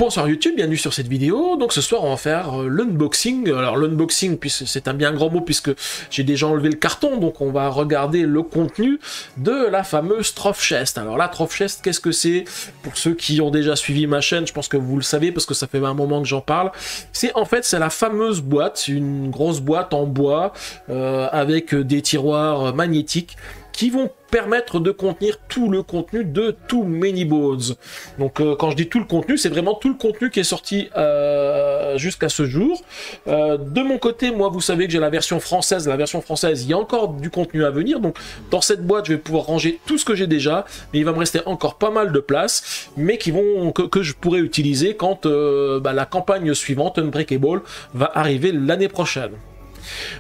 Bonsoir YouTube, bienvenue sur cette vidéo. Donc ce soir on va faire l'unboxing. Alors l'unboxing, puisque c'est un bien grand mot puisque j'ai déjà enlevé le carton, donc on va regarder le contenu de la fameuse Troph Chest. Alors la Troph Chest, qu'est-ce que c'est? Pour ceux qui ont déjà suivi ma chaîne, je pense que vous le savez parce que ça fait un moment que j'en parle. C'est en fait c'est la fameuse boîte, une grosse boîte en bois avec des tiroirs magnétiques qui vont permettre de contenir tout le contenu de Too Many Bones. Donc quand je dis tout le contenu, c'est vraiment tout le contenu qui est sorti jusqu'à ce jour. De mon côté, moi, vous savez que j'ai la version française. La version française, il y a encore du contenu à venir. Donc dans cette boîte, je vais pouvoir ranger tout ce que j'ai déjà. Mais il va me rester encore pas mal de place, mais que je pourrai utiliser quand la campagne suivante, Unbreakable, va arriver l'année prochaine.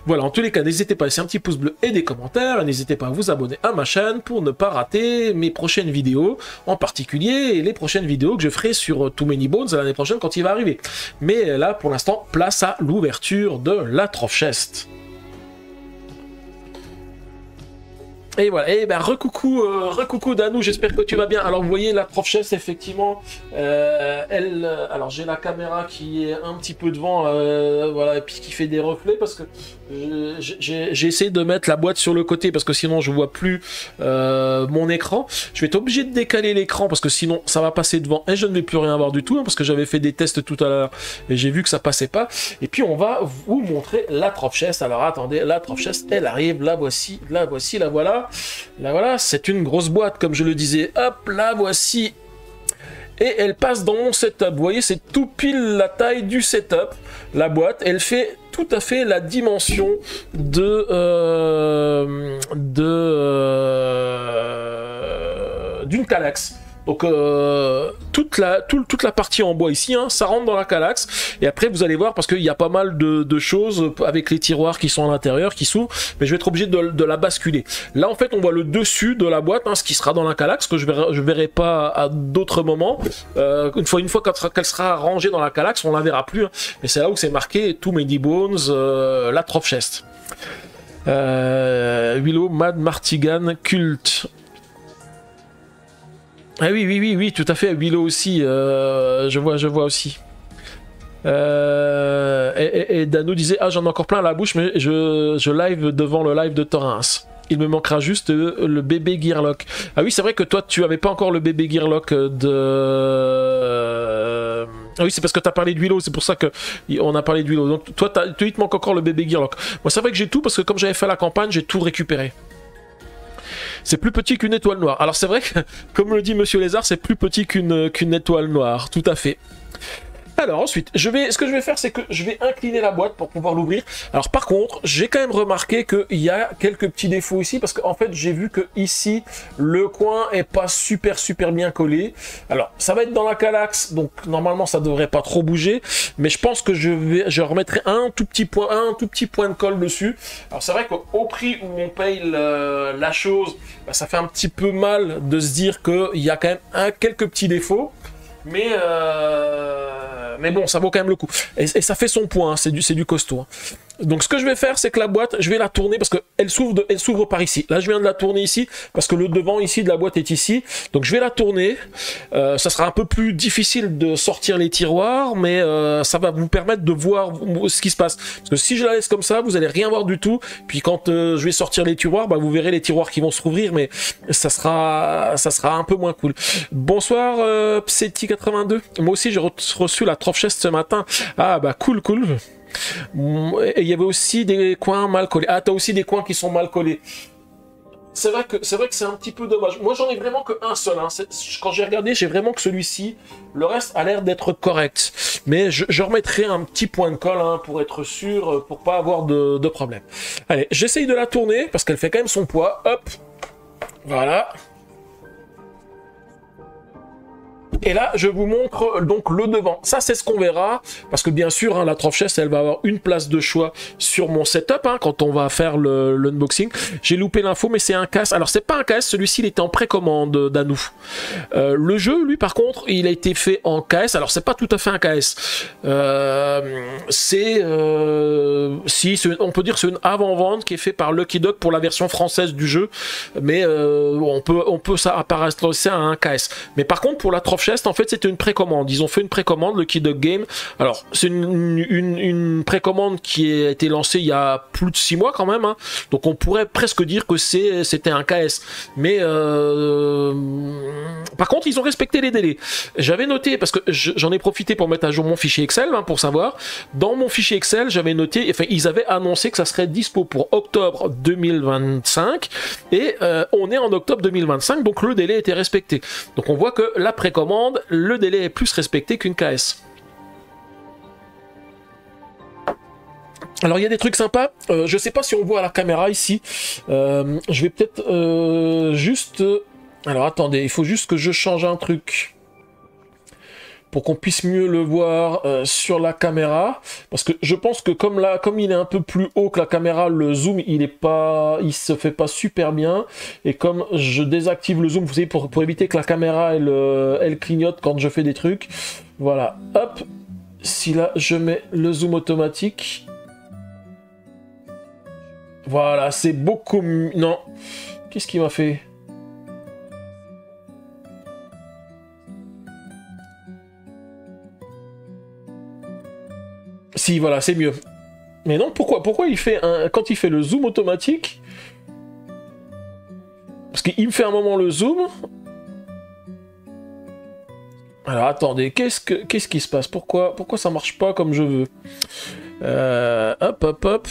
Voilà, en tous les cas, n'hésitez pas à laisser un petit pouce bleu et des commentaires, et n'hésitez pas à vous abonner à ma chaîne pour ne pas rater mes prochaines vidéos, en particulier les prochaines vidéos que je ferai sur Too Many Bones l'année prochaine quand il va arriver. Mais là, pour l'instant, place à l'ouverture de la Troph Chest. Et voilà, et ben recoucou Danou, j'espère que tu vas bien. Alors vous voyez la Troph Chest, effectivement, alors j'ai la caméra qui est un petit peu devant, voilà, et puis qui fait des reflets parce que j'ai essayé de mettre la boîte sur le côté parce que sinon je vois plus mon écran. Je vais être obligé de décaler l'écran parce que sinon ça va passer devant et je ne vais plus rien voir du tout, hein, parce que j'avais fait des tests tout à l'heure et j'ai vu que ça passait pas. Et puis on va vous montrer la Troph Chest. Alors attendez, la Troph Chest, elle arrive, la voici, la voilà. Là voilà, c'est une grosse boîte comme je le disais. Hop, la voici. Et elle passe dans mon setup. Vous voyez, c'est tout pile la taille du setup. La boîte, elle fait tout à fait la dimension d'une Kallax. Donc toute la partie en bois ici, hein, ça rentre dans la Kallax. Et après vous allez voir, parce qu'il y a pas mal de choses avec les tiroirs qui sont à l'intérieur, qui s'ouvrent, mais je vais être obligé de la basculer. Là en fait on voit le dessus de la boîte, hein, ce qui sera dans la Kallax, que je verrai pas à d'autres moments. Une fois qu'elle sera rangée dans la Kallax, on la verra plus, hein. Mais c'est là où c'est marqué Too Many Bones, la Troph Chest. Willow, Mad Martigan, Cult. Ah oui, tout à fait, Willow aussi, je vois aussi. Et Dano disait, ah j'en ai encore plein à la bouche, mais je live devant le live de Torrens. Il me manquera juste le bébé Gearlock. Ah oui, c'est vrai que toi, tu avais pas encore le bébé Gearlock de... Ah oui, c'est parce que tu as parlé de Willow, c'est pour ça qu'on a parlé de Willow. Donc toi, il te manque encore le bébé Gearlock. Moi, c'est vrai que j'ai tout, parce que comme j'avais fait la campagne, j'ai tout récupéré. C'est plus petit qu'une étoile noire. Alors c'est vrai que, comme le dit Monsieur Lézard, c'est plus petit qu'une étoile noire, tout à fait. Alors ensuite, ce que je vais faire, c'est que je vais incliner la boîte pour pouvoir l'ouvrir. Alors par contre, j'ai quand même remarqué qu'il y a quelques petits défauts ici, parce qu'en fait, j'ai vu que ici, le coin est pas super bien collé. Alors, ça va être dans la Kallax, donc normalement, ça devrait pas trop bouger, mais je pense que je remettrai un tout petit point de colle dessus. Alors c'est vrai qu'au prix où on paye la chose, bah, ça fait un petit peu mal de se dire qu'il y a quand même quelques petits défauts. Mais bon, ça vaut quand même le coup. Et ça fait son point, hein, c'est du costaud. Hein. Donc ce que je vais faire, c'est que la boîte, je vais la tourner parce qu'elle s'ouvre par ici. Là, je viens de la tourner ici parce que le devant ici de la boîte est ici. Donc je vais la tourner. Ça sera un peu plus difficile de sortir les tiroirs, mais ça va vous permettre de voir ce qui se passe. Parce que si je la laisse comme ça, vous allez rien voir du tout. Puis quand je vais sortir les tiroirs, bah, vous verrez les tiroirs qui vont se rouvrir, mais ça sra un peu moins cool. Bonsoir Pseti82. Moi aussi j'ai reçu la Troph Chest ce matin. Ah bah cool. Et il y avait aussi des coins mal collés. Ah, t'as aussi des coins qui sont mal collés. C'est vrai que c'est un petit peu dommage. Moi, j'en ai vraiment que un seul. Hein. Quand j'ai regardé, j'ai vraiment que celui-ci. Le reste a l'air d'être correct. Mais je remettrai un petit point de colle, hein, pour être sûr, pour pas avoir de problème. Allez, j'essaye de la tourner parce qu'elle fait quand même son poids. Hop, voilà. Et là, je vous montre donc le devant. Ça, c'est ce qu'on verra, parce que bien sûr, hein, la Troph Chest, elle va avoir une place de choix sur mon setup, hein, quand on va faire l'unboxing. J'ai loupé l'info, mais c'est un casque. Alors, c'est pas un casque, celui-ci, il était en précommande d'Anou. Le jeu, lui, par contre, il a été fait en KS. Alors, c'est pas tout à fait un KS. On peut dire que c'est une avant-vente qui est faite par Lucky Duck pour la version française du jeu, mais on peut ça apparaître aussi à un KS. Mais par contre, pour la Troph Chest, Chest, en fait, c'était une précommande. Ils ont fait une précommande, le Key Dog Game. Alors, c'est une précommande qui a été lancée il y a plus de 6 mois quand même. Hein. Donc, on pourrait presque dire que c'était un KS. Mais, par contre, ils ont respecté les délais. J'avais noté, parce que j'en ai profité pour mettre à jour mon fichier Excel, hein, pour savoir. Dans mon fichier Excel, j'avais noté, enfin, ils avaient annoncé que ça serait dispo pour octobre 2025. Et on est en octobre 2025, donc le délai était respecté. Donc on voit que la précommande, le délai est plus respecté qu'une KS. Alors il y a des trucs sympas, je sais pas si on voit à la caméra ici, je vais peut-être juste... Alors attendez, il faut juste que je change un truc pour qu'on puisse mieux le voir sur la caméra, parce que je pense que comme il est un peu plus haut que la caméra, le zoom il se fait pas super bien, et comme je désactive le zoom, vous savez, pour éviter que la caméra elle clignote quand je fais des trucs, voilà, hop, si là je mets le zoom automatique, voilà, c'est beaucoup mieux. Non, qu'est-ce qu'il m'a fait? Si, voilà, c'est mieux. Mais non, pourquoi il fait quand il fait le zoom automatique? Parce qu'il me fait un moment le zoom. Alors attendez, qu'est-ce qui se passe? Pourquoi ça marche pas comme je veux? Hop, hop, hop.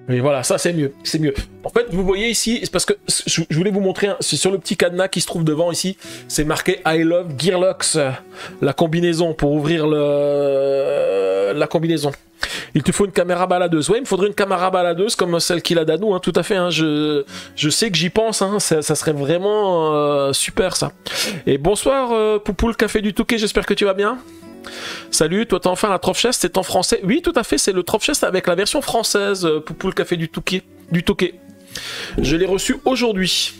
Oui, voilà, ça c'est mieux, c'est mieux. En fait, vous voyez ici, c'est parce que je voulais vous montrer, c'est sur le petit cadenas qui se trouve devant ici, c'est marqué I love Gearlux, la combinaison, pour ouvrir la combinaison. Il te faut une caméra baladeuse. Ouais, il me faudrait une caméra baladeuse comme celle qu'il a d'Anou, hein, tout à fait. Hein, je sais que j'y pense, hein, ça serait vraiment super ça. Et bonsoir Poupou, le café du Touquet, j'espère que tu vas bien. Salut, toi t'as enfin la Troph Chest, c'est en français? Oui, tout à fait, c'est le Troph Chest avec la version française, Poupou le café du Touquet. Je l'ai reçu aujourd'hui.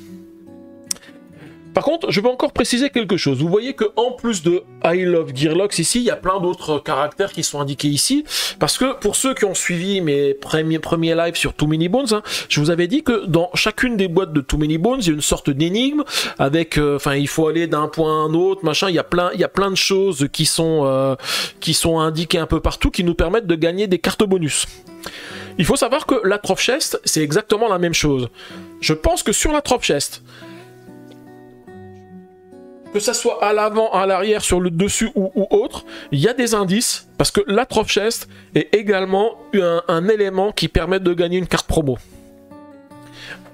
Par contre, je veux encore préciser quelque chose. Vous voyez que en plus de I love Gearlux ici, il y a plein d'autres caractères qui sont indiqués ici. Parce que pour ceux qui ont suivi mes premiers lives sur Too Many Bones, hein, je vous avais dit que dans chacune des boîtes de Too Many Bones, il y a une sorte d'énigme avec, enfin, il faut aller d'un point à un autre, machin. Il y a plein de choses qui sont indiquées un peu partout, qui nous permettent de gagner des cartes bonus. Il faut savoir que la Troph Chest, c'est exactement la même chose. Je pense que sur la Troph Chest, que ça soit à l'avant, à l'arrière, sur le dessus ou autre, il y a des indices, parce que la Troph Chest est également un élément qui permet de gagner une carte promo.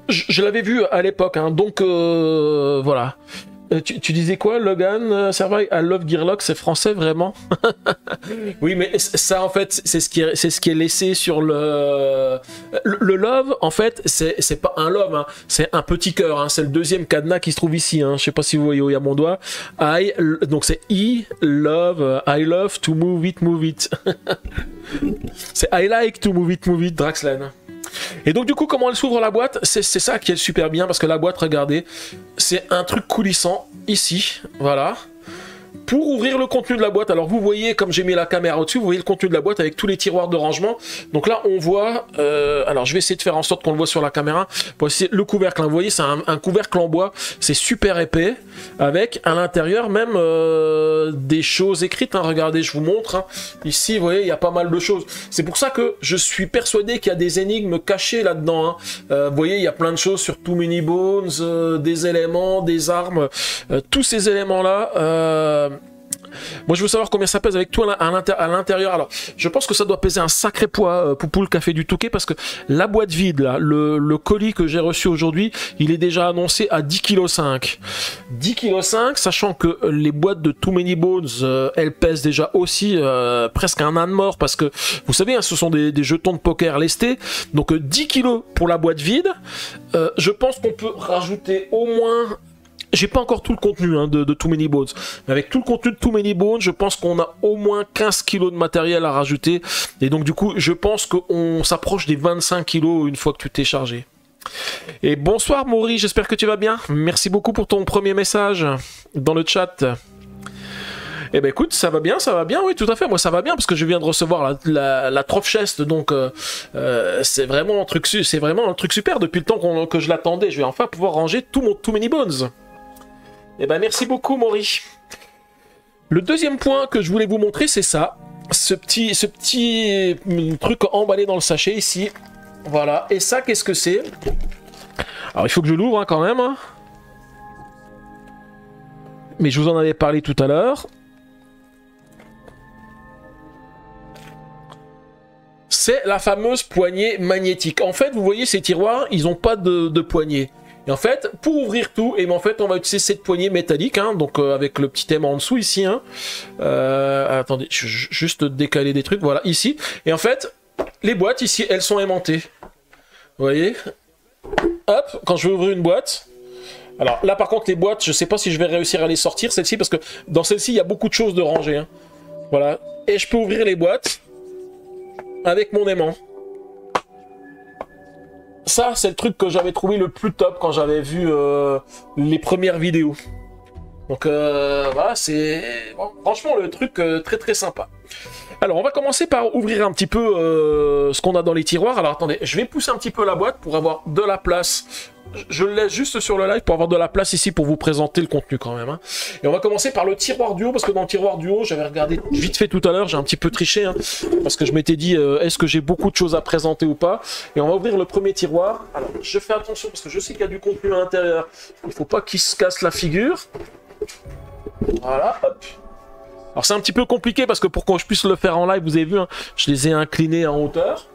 Je l'avais vu à l'époque, hein, donc voilà. Tu disais quoi, Logan Servaille, I love Gearlux, c'est français vraiment? Oui, mais ça en fait, c'est ce qui est laissé sur le love. En fait, c'est pas un love, hein, c'est un petit cœur. Hein, c'est le deuxième cadenas qui se trouve ici. Hein, je sais pas si vous voyez où il y a mon doigt. Donc c'est I love to move it. C'est I like to move it, Draxlen. Et donc du coup, comment elle s'ouvre la boîte? C'est ça qui est super bien, parce que la boîte, regardez, c'est un truc coulissant ici, voilà. Pour ouvrir le contenu de la boîte, alors vous voyez, comme j'ai mis la caméra au-dessus, vous voyez le contenu de la boîte avec tous les tiroirs de rangement. Donc là, on voit, alors je vais essayer de faire en sorte qu'on le voit sur la caméra, pour essayer le couvercle, hein, vous voyez, c'est un couvercle en bois, c'est super épais, avec à l'intérieur même des choses écrites, hein, regardez, je vous montre, hein. Ici, vous voyez, il y a pas mal de choses. C'est pour ça que je suis persuadé qu'il y a des énigmes cachées là-dedans, hein. Vous voyez, il y a plein de choses sur Too Many Bones, des éléments, des armes, tous ces éléments-là. Moi je veux savoir combien ça pèse avec tout à l'intérieur. Alors je pense que ça doit peser un sacré poids, Poupou le café du Touquet, parce que la boîte vide là, le colis que j'ai reçu aujourd'hui, il est déjà annoncé à 10,5 kg. 10,5 kg, sachant que les boîtes de Too Many Bones, elles pèsent déjà aussi presque un âne mort, parce que vous savez, hein, ce sont des jetons de poker lestés. Donc 10 kg pour la boîte vide. Je pense qu'on peut rajouter au moins... J'ai pas encore tout le contenu, hein, de Too Many Bones. Mais avec tout le contenu de Too Many Bones, je pense qu'on a au moins 15 kg de matériel à rajouter. Et donc du coup, je pense qu'on s'approche des 25 kg une fois que tu t'es chargé. Et bonsoir Maury, j'espère que tu vas bien. Merci beaucoup pour ton premier message dans le chat. Eh ben écoute, ça va bien, oui, tout à fait. Moi, ça va bien parce que je viens de recevoir la Troph Chest, donc c'est vraiment un truc super. Depuis le temps que je l'attendais, je vais enfin pouvoir ranger tout mon Too Many Bones. Eh ben merci beaucoup, Maury. Le deuxième point que je voulais vous montrer, c'est ça, ce petit truc emballé dans le sachet ici. Voilà. Et ça, qu'est-ce que c'est? Alors, il faut que je l'ouvre quand même. Mais je vous en avais parlé tout à l'heure. C'est la fameuse poignée magnétique. En fait, vous voyez, ces tiroirs, ils n'ont pas de poignée. Et en fait, pour ouvrir tout, et ben en fait, on va utiliser cette poignée métallique, hein, donc avec le petit aimant en dessous ici. Hein. Attendez, je vais juste décaler des trucs. Voilà, ici. Et en fait, les boîtes ici, elles sont aimantées. Vous voyez? Hop, quand je vais ouvrir une boîte... Alors là par contre les boîtes, je sais pas si je vais réussir à les sortir, celle-ci, parce que dans celle-ci il y a beaucoup de choses de rangées. Hein. Voilà. Et je peux ouvrir les boîtes avec mon aimant. Ça c'est le truc que j'avais trouvé le plus top quand j'avais vu les premières vidéos. Donc voilà, c'est bon, franchement le truc très très sympa. Alors on va commencer par ouvrir un petit peu ce qu'on a dans les tiroirs. Alors attendez, je vais pousser un petit peu la boîte pour avoir de la place. Je le laisse juste sur le live pour avoir de la place ici pour vous présenter le contenu quand même. Hein. Et on va commencer par le tiroir du haut, parce que dans le tiroir du haut, j'avais regardé vite fait tout à l'heure, j'ai un petit peu triché, hein, parce que je m'étais dit, est-ce que j'ai beaucoup de choses à présenter ou pas? Et on va ouvrir le premier tiroir. Alors, je fais attention, parce que je sais qu'il y a du contenu à l'intérieur. Il ne faut pas qu'il se casse la figure. Voilà, hop. Alors c'est un petit peu compliqué, parce que pour que je puisse le faire en live, vous avez vu, hein, je les ai inclinés en hauteur.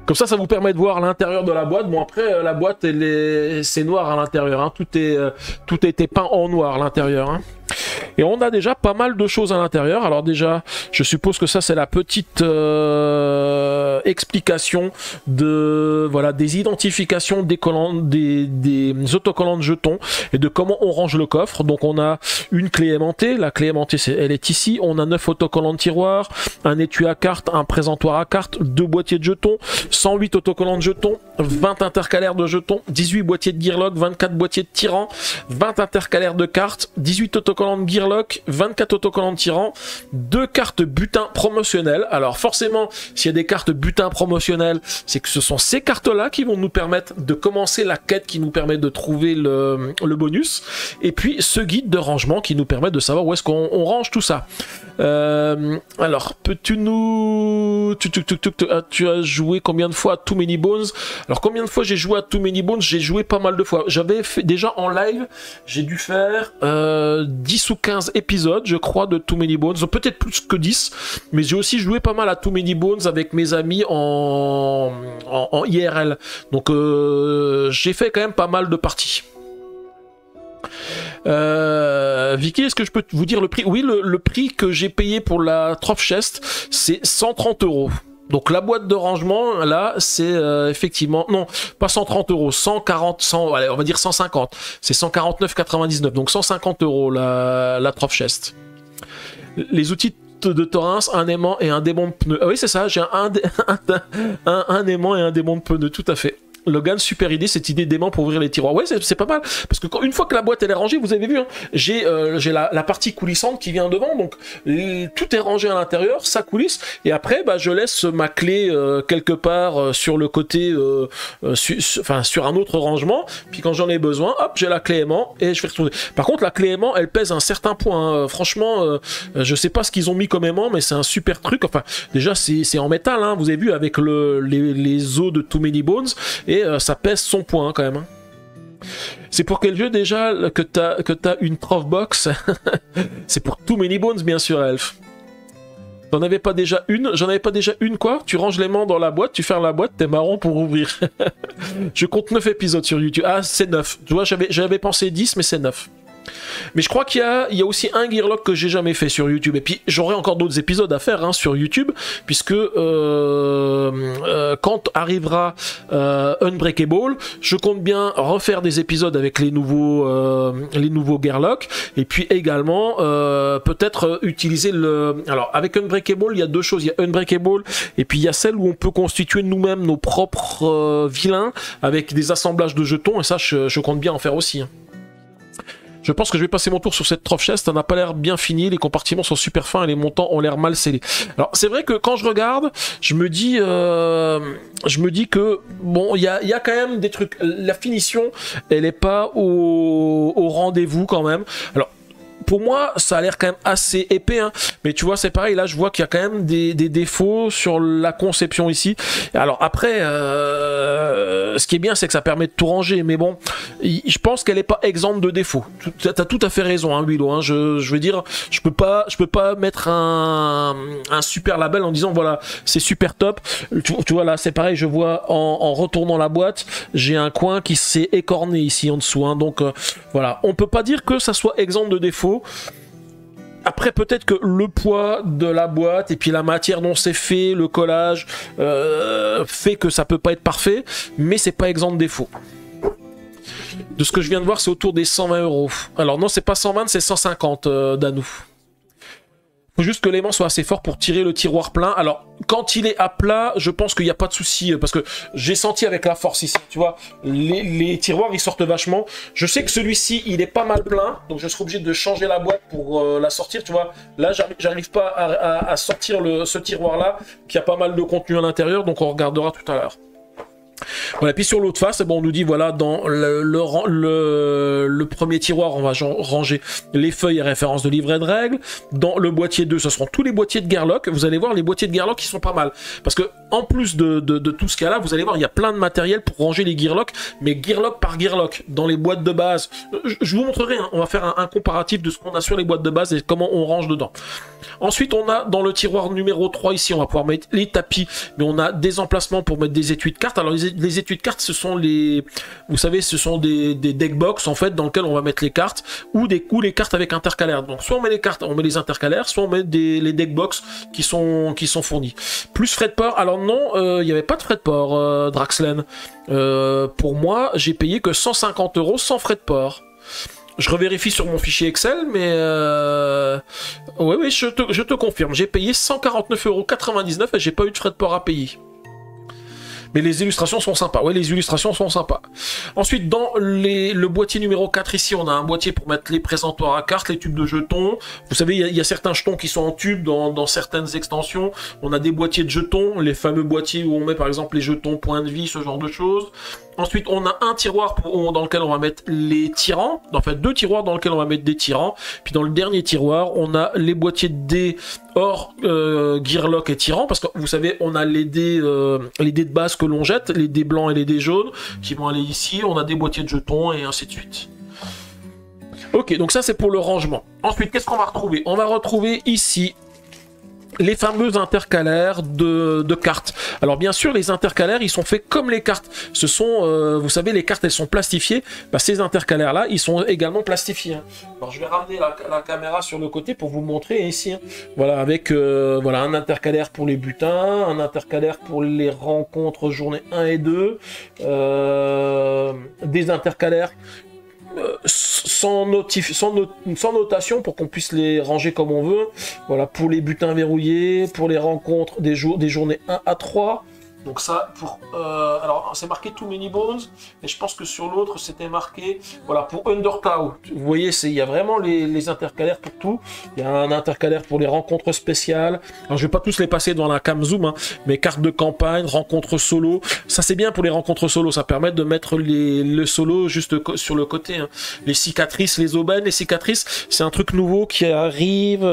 Comme ça vous permet de voir l'intérieur de la boîte. Bon, après, la boîte, c'est noir à l'intérieur. Hein. Tout a été peint en noir à l'intérieur. Hein. Et on a déjà pas mal de choses à l'intérieur. Alors déjà, je suppose que ça, c'est la petite explication de voilà des identifications des autocollants de jetons et de comment on range le coffre. Donc on a une clé aimantée. La clé aimantée, elle est ici. On a 9 autocollants de tiroir, un étui à cartes, un présentoir à cartes, 2 boîtiers de jetons, 108 autocollants de jetons, 20 intercalaires de jetons, 18 boîtiers de gearlock, 24 boîtiers de tirants, 20 intercalaires de cartes, 18 autocollants de gearlock, 24 autocollants de tirants, 2 cartes butin promotionnelles. Alors forcément, s'il y a des cartes butin promotionnelles, c'est que ce sont ces cartes-là qui vont nous permettre de commencer la quête, qui nous permet de trouver le bonus. Et puis ce guide de rangement qui nous permet de savoir où est-ce qu'on range tout ça. Alors, peux-tu nous... Tu as joué combien de fois à Too Many Bones? Alors, combien de fois j'ai joué à Too Many Bones? J'ai joué pas mal de fois. J'avais fait déjà en live, j'ai dû faire 10 ou 15 épisodes, je crois, de Too Many Bones. Peut-être plus que 10, mais j'ai aussi joué pas mal à Too Many Bones avec mes amis en IRL. Donc, j'ai fait quand même pas mal de parties. Vicky, est-ce que je peux vous dire le prix? Oui, le prix que j'ai payé pour la Troph Chest, c'est 130 €. Donc la boîte de rangement, là, c'est effectivement... Non, pas 130 €, 140, allez, on va dire 150. C'est 149,99, donc 150 € la Troph Chest. Les outils de Thorens, un aimant et un démon de pneus. Ah oui, c'est ça, j'ai un aimant et un démon de pneus, tout à fait. Logan, super idée, cette idée d'aimant pour ouvrir les tiroirs. Ouais, c'est pas mal, parce que une fois que la boîte elle est rangée, vous avez vu, hein, j'ai la partie coulissante qui vient devant, donc tout est rangé à l'intérieur, ça coulisse, et après, bah, je laisse ma clé quelque part sur le côté, sur un autre rangement, puis quand j'en ai besoin, hop, j'ai la clé aimant, et je vais retourner. Par contre, la clé aimant, elle pèse un certain point, hein. Franchement, je sais pas ce qu'ils ont mis comme aimant, mais c'est un super truc, enfin, déjà, c'est en métal, hein, vous avez vu, avec les os de Too Many Bones, et ça pèse son point hein, quand même. Hein. C'est pour quel jeu déjà que t'as une Troph Box? C'est pour Too Many Bones bien sûr, Elf. J'en avais pas déjà une quoi? Tu ranges les mains dans la boîte, tu fermes la boîte, t'es marrant pour ouvrir. Je compte 9 épisodes sur YouTube. Ah, c'est 9. Tu vois, j'avais pensé 10, mais c'est 9. Mais je crois qu'il y a aussi un gearlock que j'ai jamais fait sur YouTube. Et puis j'aurai encore d'autres épisodes à faire hein, sur YouTube, puisque quand arrivera Unbreakable, je compte bien refaire des épisodes avec les nouveaux gearlock, et puis également peut-être utiliser le... Alors avec Unbreakable, il y a deux choses. Il y a Unbreakable, et puis il y a celle où on peut constituer nous-mêmes nos propres vilains avec des assemblages de jetons, et ça je compte bien en faire aussi. Hein. Je pense que je vais passer mon tour sur cette Trough Chest, ça n'a pas l'air bien fini, les compartiments sont super fins et les montants ont l'air mal scellés. Alors c'est vrai que quand je regarde, je me dis que bon, il y a quand même des trucs, la finition, elle est pas au rendez-vous quand même. Alors pour moi, ça a l'air quand même assez épais, hein. Mais tu vois, c'est pareil, là, je vois qu'il y a quand même des défauts sur la conception ici. Alors après, ce qui est bien, c'est que ça permet de tout ranger, mais bon, je pense qu'elle n'est pas exempte de défauts. T'as tout à fait raison, hein, Willow, hein. Je veux dire, je peux pas mettre un super label en disant, voilà, c'est super top. Tu vois, là, c'est pareil, je vois, en retournant la boîte, j'ai un coin qui s'est écorné ici en dessous, hein. Donc, voilà, on peut pas dire que ça soit exempt de défauts. Après, peut-être que le poids de la boîte et puis la matière dont c'est fait, le collage, fait que ça peut pas être parfait, mais c'est pas exempt de défaut. De ce que je viens de voir, c'est autour des 120 €. Alors non, c'est pas 120, c'est 150 d'Anou. Faut juste que l'aimant soit assez fort pour tirer le tiroir plein. Alors, quand il est à plat, je pense qu'il n'y a pas de souci, parce que j'ai senti avec la force ici, tu vois, les tiroirs, ils sortent vachement. Je sais que celui-ci, il est pas mal plein, donc je serai obligé de changer la boîte pour la sortir, tu vois. Là, j'arrive pas à sortir ce tiroir-là, qui a pas mal de contenu à l'intérieur, donc on regardera tout à l'heure. Voilà, puis sur l'autre face, bon, on nous dit, voilà, dans le premier tiroir, on va ranger les feuilles et références de livret de règles. Dans le boîtier 2, ce seront tous les boîtiers de Gearlock. Vous allez voir, les boîtiers de Gearlock, ils sont pas mal. Parce que, en plus de tout ce qu'il y a là, vous allez voir, il y a plein de matériel pour ranger les Gearlock, mais Gearlock par Gearlock, dans les boîtes de base. Je vous montrerai, hein, on va faire un comparatif de ce qu'on a sur les boîtes de base et comment on range dedans. Ensuite, on a dans le tiroir numéro 3, ici, on va pouvoir mettre les tapis, mais on a des emplacements pour mettre des étuis de cartes. Alors, les étuis de cartes, ce sont vous savez, ce sont des deck box en fait dans lesquels on va mettre les cartes ou les cartes avec intercalaires. Donc soit on met les cartes, on met les intercalaires, soit on met les deck box qui sont fournis. Plus frais de port. Alors non, il n'y avait pas de frais de port, Draxlen. Pour moi, j'ai payé que 150 € sans frais de port. Je revérifie sur mon fichier Excel, mais oui, je te confirme. J'ai payé 149,99 € et j'ai pas eu de frais de port à payer. Mais les illustrations sont sympas. Ouais, les illustrations sont sympas. Ensuite, dans le boîtier numéro 4, ici, on a un boîtier pour mettre les présentoirs à cartes, les tubes de jetons. Vous savez, il y a certains jetons qui sont en tube dans certaines extensions. On a des boîtiers de jetons, les fameux boîtiers où on met par exemple les jetons points de vie, ce genre de choses. Ensuite, on a un tiroir dans lequel on va mettre les tyrans. En fait, 2 tiroirs dans lesquels on va mettre des tyrans. Puis dans le dernier tiroir, on a les boîtiers de dés hors Gearlock et tyrans. Parce que vous savez, on a les dés de base que l'on jette, les dés blancs et les dés jaunes qui vont aller ici. On a des boîtiers de jetons et ainsi de suite. Ok, donc ça c'est pour le rangement. Ensuite, qu'est-ce qu'on va retrouver? On va retrouver ici les fameux intercalaires de cartes. Alors bien sûr, les intercalaires, ils sont faits comme les cartes. Ce sont, vous savez, les cartes, elles sont plastifiées. Bah, ces intercalaires-là, ils sont également plastifiés. Hein. Alors je vais ramener la caméra sur le côté pour vous montrer ici. Hein. Voilà, avec voilà, un intercalaire pour les butins, un intercalaire pour les rencontres journée 1 et 2, des intercalaires sans notation pour qu'on puisse les ranger comme on veut. Voilà, pour les butins verrouillés, pour les rencontres des journées 1 à 3. Donc ça, alors c'est marqué Too Many Bones, et je pense que sur l'autre c'était marqué, voilà, pour Undertow. Vous voyez, il y a vraiment les intercalaires pour tout. Il y a un intercalaire pour les rencontres spéciales. Alors je vais pas tous les passer dans la cam zoom, hein, mais cartes de campagne, rencontres solo. Ça c'est bien pour les rencontres solo, ça permet de mettre le solo juste sur le côté. Hein. Les cicatrices, les aubaines, les cicatrices, c'est un truc nouveau qui arrive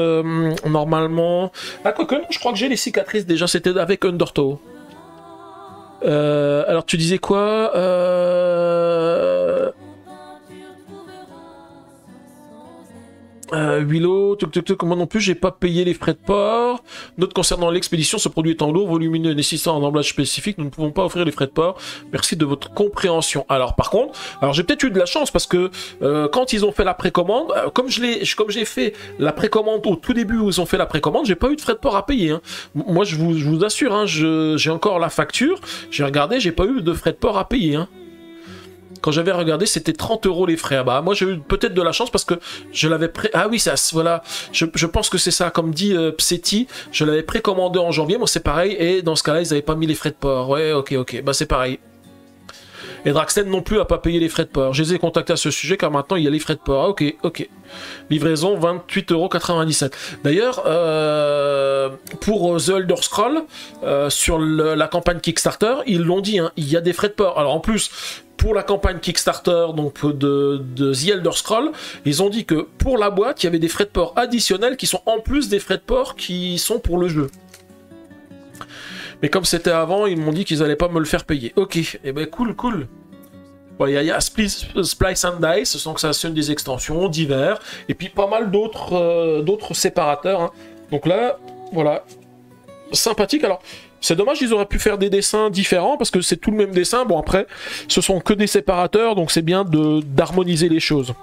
normalement. Ah quoique, je crois que j'ai les cicatrices déjà, c'était avec Undertow. Alors tu disais quoi Willow, moi non plus, j'ai pas payé les frais de port. Note concernant l'expédition, ce produit étant lourd, volumineux et nécessitant un emballage spécifique, nous ne pouvons pas offrir les frais de port. Merci de votre compréhension. Alors par contre, j'ai peut-être eu de la chance parce que quand ils ont fait la précommande, comme j'ai fait la précommande au tout début où ils ont fait la précommande, j'ai pas eu de frais de port à payer. Hein. Moi je vous assure, hein, j'ai encore la facture, j'ai regardé, j'ai pas eu de frais de port à payer. Hein. Quand j'avais regardé, c'était 30 € les frais. Ah bah, moi, j'ai eu peut-être de la chance parce que je l'avais Ah oui, ça, voilà. Je pense que c'est ça. Comme dit Pseti, je l'avais précommandé en janvier. Moi, c'est pareil. Et dans ce cas-là, ils n'avaient pas mis les frais de port. Ouais, ok. Bah, c'est pareil. Et Draxten non plus a pas payé les frais de port. Je les ai contactés à ce sujet car maintenant il y a les frais de port. Ah, ok, ok. Livraison 28,97 €. D'ailleurs, pour The Elder Scrolls, sur la campagne Kickstarter, ils l'ont dit, hein, il y a des frais de port. Alors en plus, pour la campagne Kickstarter donc de The Elder Scrolls, ils ont dit que pour la boîte, il y avait des frais de port additionnels qui sont en plus des frais de port qui sont pour le jeu. Mais comme c'était avant, ils m'ont dit qu'ils allaient pas me le faire payer. Ok, et eh ben cool, cool. Bon, il y a Splice and Dice, donc ça c'est une des extensions, divers, et puis pas mal d'autres séparateurs. Hein. Donc là, voilà, sympathique. Alors, c'est dommage, ils auraient pu faire des dessins différents, parce que c'est tout le même dessin. Bon, après, ce sont que des séparateurs, donc c'est bien d'harmoniser les choses.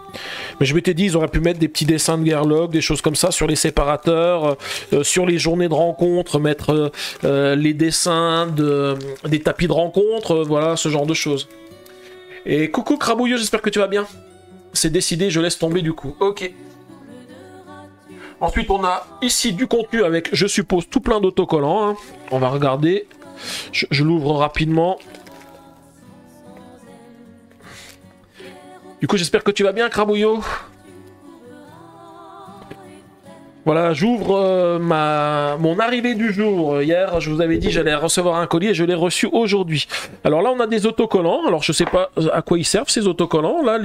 Mais je m'étais dit, ils auraient pu mettre des petits dessins de Gerlok, des choses comme ça, sur les séparateurs, sur les journées de rencontre, mettre les dessins des tapis de rencontre, voilà, ce genre de choses. Et coucou Crabouilleux, j'espère que tu vas bien. C'est décidé, je laisse tomber du coup. Ok. Ensuite, on a ici du contenu avec, je suppose, tout plein d'autocollants. Hein. On va regarder. Je l'ouvre rapidement. Du coup, j'espère que tu vas bien, Crabouillot. Voilà, j'ouvre mon arrivée du jour. Hier, je vous avais dit j'allais recevoir un colis et je l'ai reçu aujourd'hui. Alors là, on a des autocollants. Alors, je sais pas à quoi ils servent, ces autocollants. Là,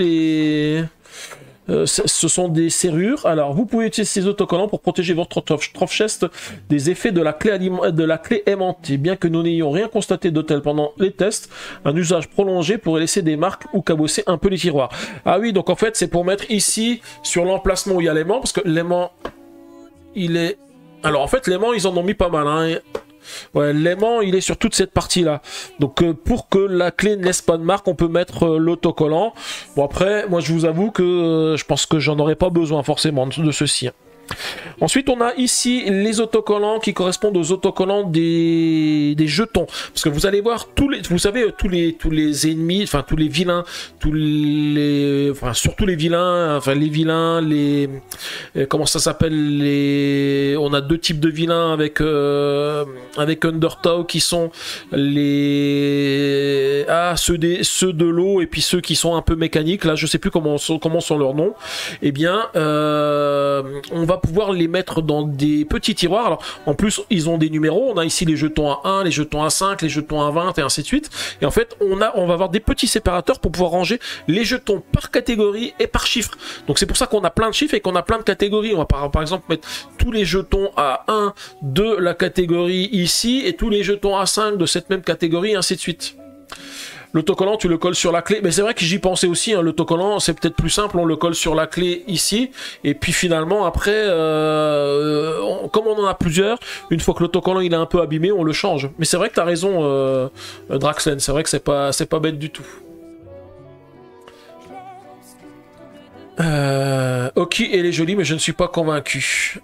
ce sont des serrures. Alors, vous pouvez utiliser ces autocollants pour protéger votre trough chest des effets de la clé aimantée. Bien que nous n'ayons rien constaté de tel pendant les tests, un usage prolongé pourrait laisser des marques ou cabosser un peu les tiroirs. Ah oui, donc en fait, c'est pour mettre ici, sur l'emplacement où il y a l'aimant, parce que l'aimant, il est... Alors, en fait, l'aimant, ils en ont mis pas mal, hein. Ouais, l'aimant, il est sur toute cette partie-là. Donc, pour que la clé ne laisse pas de marque, on peut mettre l'autocollant. Bon, après, moi, je vous avoue que je pense que j'en aurais pas besoin forcément de ceci. Ensuite, on a ici les autocollants qui correspondent aux autocollants des jetons. Parce que vous allez voir, vous savez, tous les ennemis, enfin, tous les vilains, surtout les vilains, comment ça s'appelle, on a deux types de vilains avec Undertow qui sont ceux de l'eau et puis ceux qui sont un peu mécaniques. Là, je sais plus comment sont leurs noms. Eh bien, on va pouvoir les mettre dans des petits tiroirs. Alors, en plus, ils ont des numéros. On a ici les jetons à 1, les jetons à 5, les jetons à 20 et ainsi de suite. Et en fait, on va avoir des petits séparateurs pour pouvoir ranger les jetons par catégorie et par chiffre. Donc, c'est pour ça qu'on a plein de chiffres et qu'on a plein de catégories. On va par exemple mettre tous les jetons à 1 de la catégorie ici et tous les jetons à 5 de cette même catégorie et ainsi de suite. L'autocollant, tu le colles sur la clé. Mais c'est vrai que j'y pensais aussi, hein, l'autocollant, c'est peut-être plus simple, on le colle sur la clé ici. Et puis finalement, après, comme on en a plusieurs, une fois que l'autocollant il est un peu abîmé, on le change. Mais c'est vrai que tu as raison, Draxten, c'est vrai que c'est pas bête du tout. Ok, elle est jolie, mais je ne suis pas convaincu.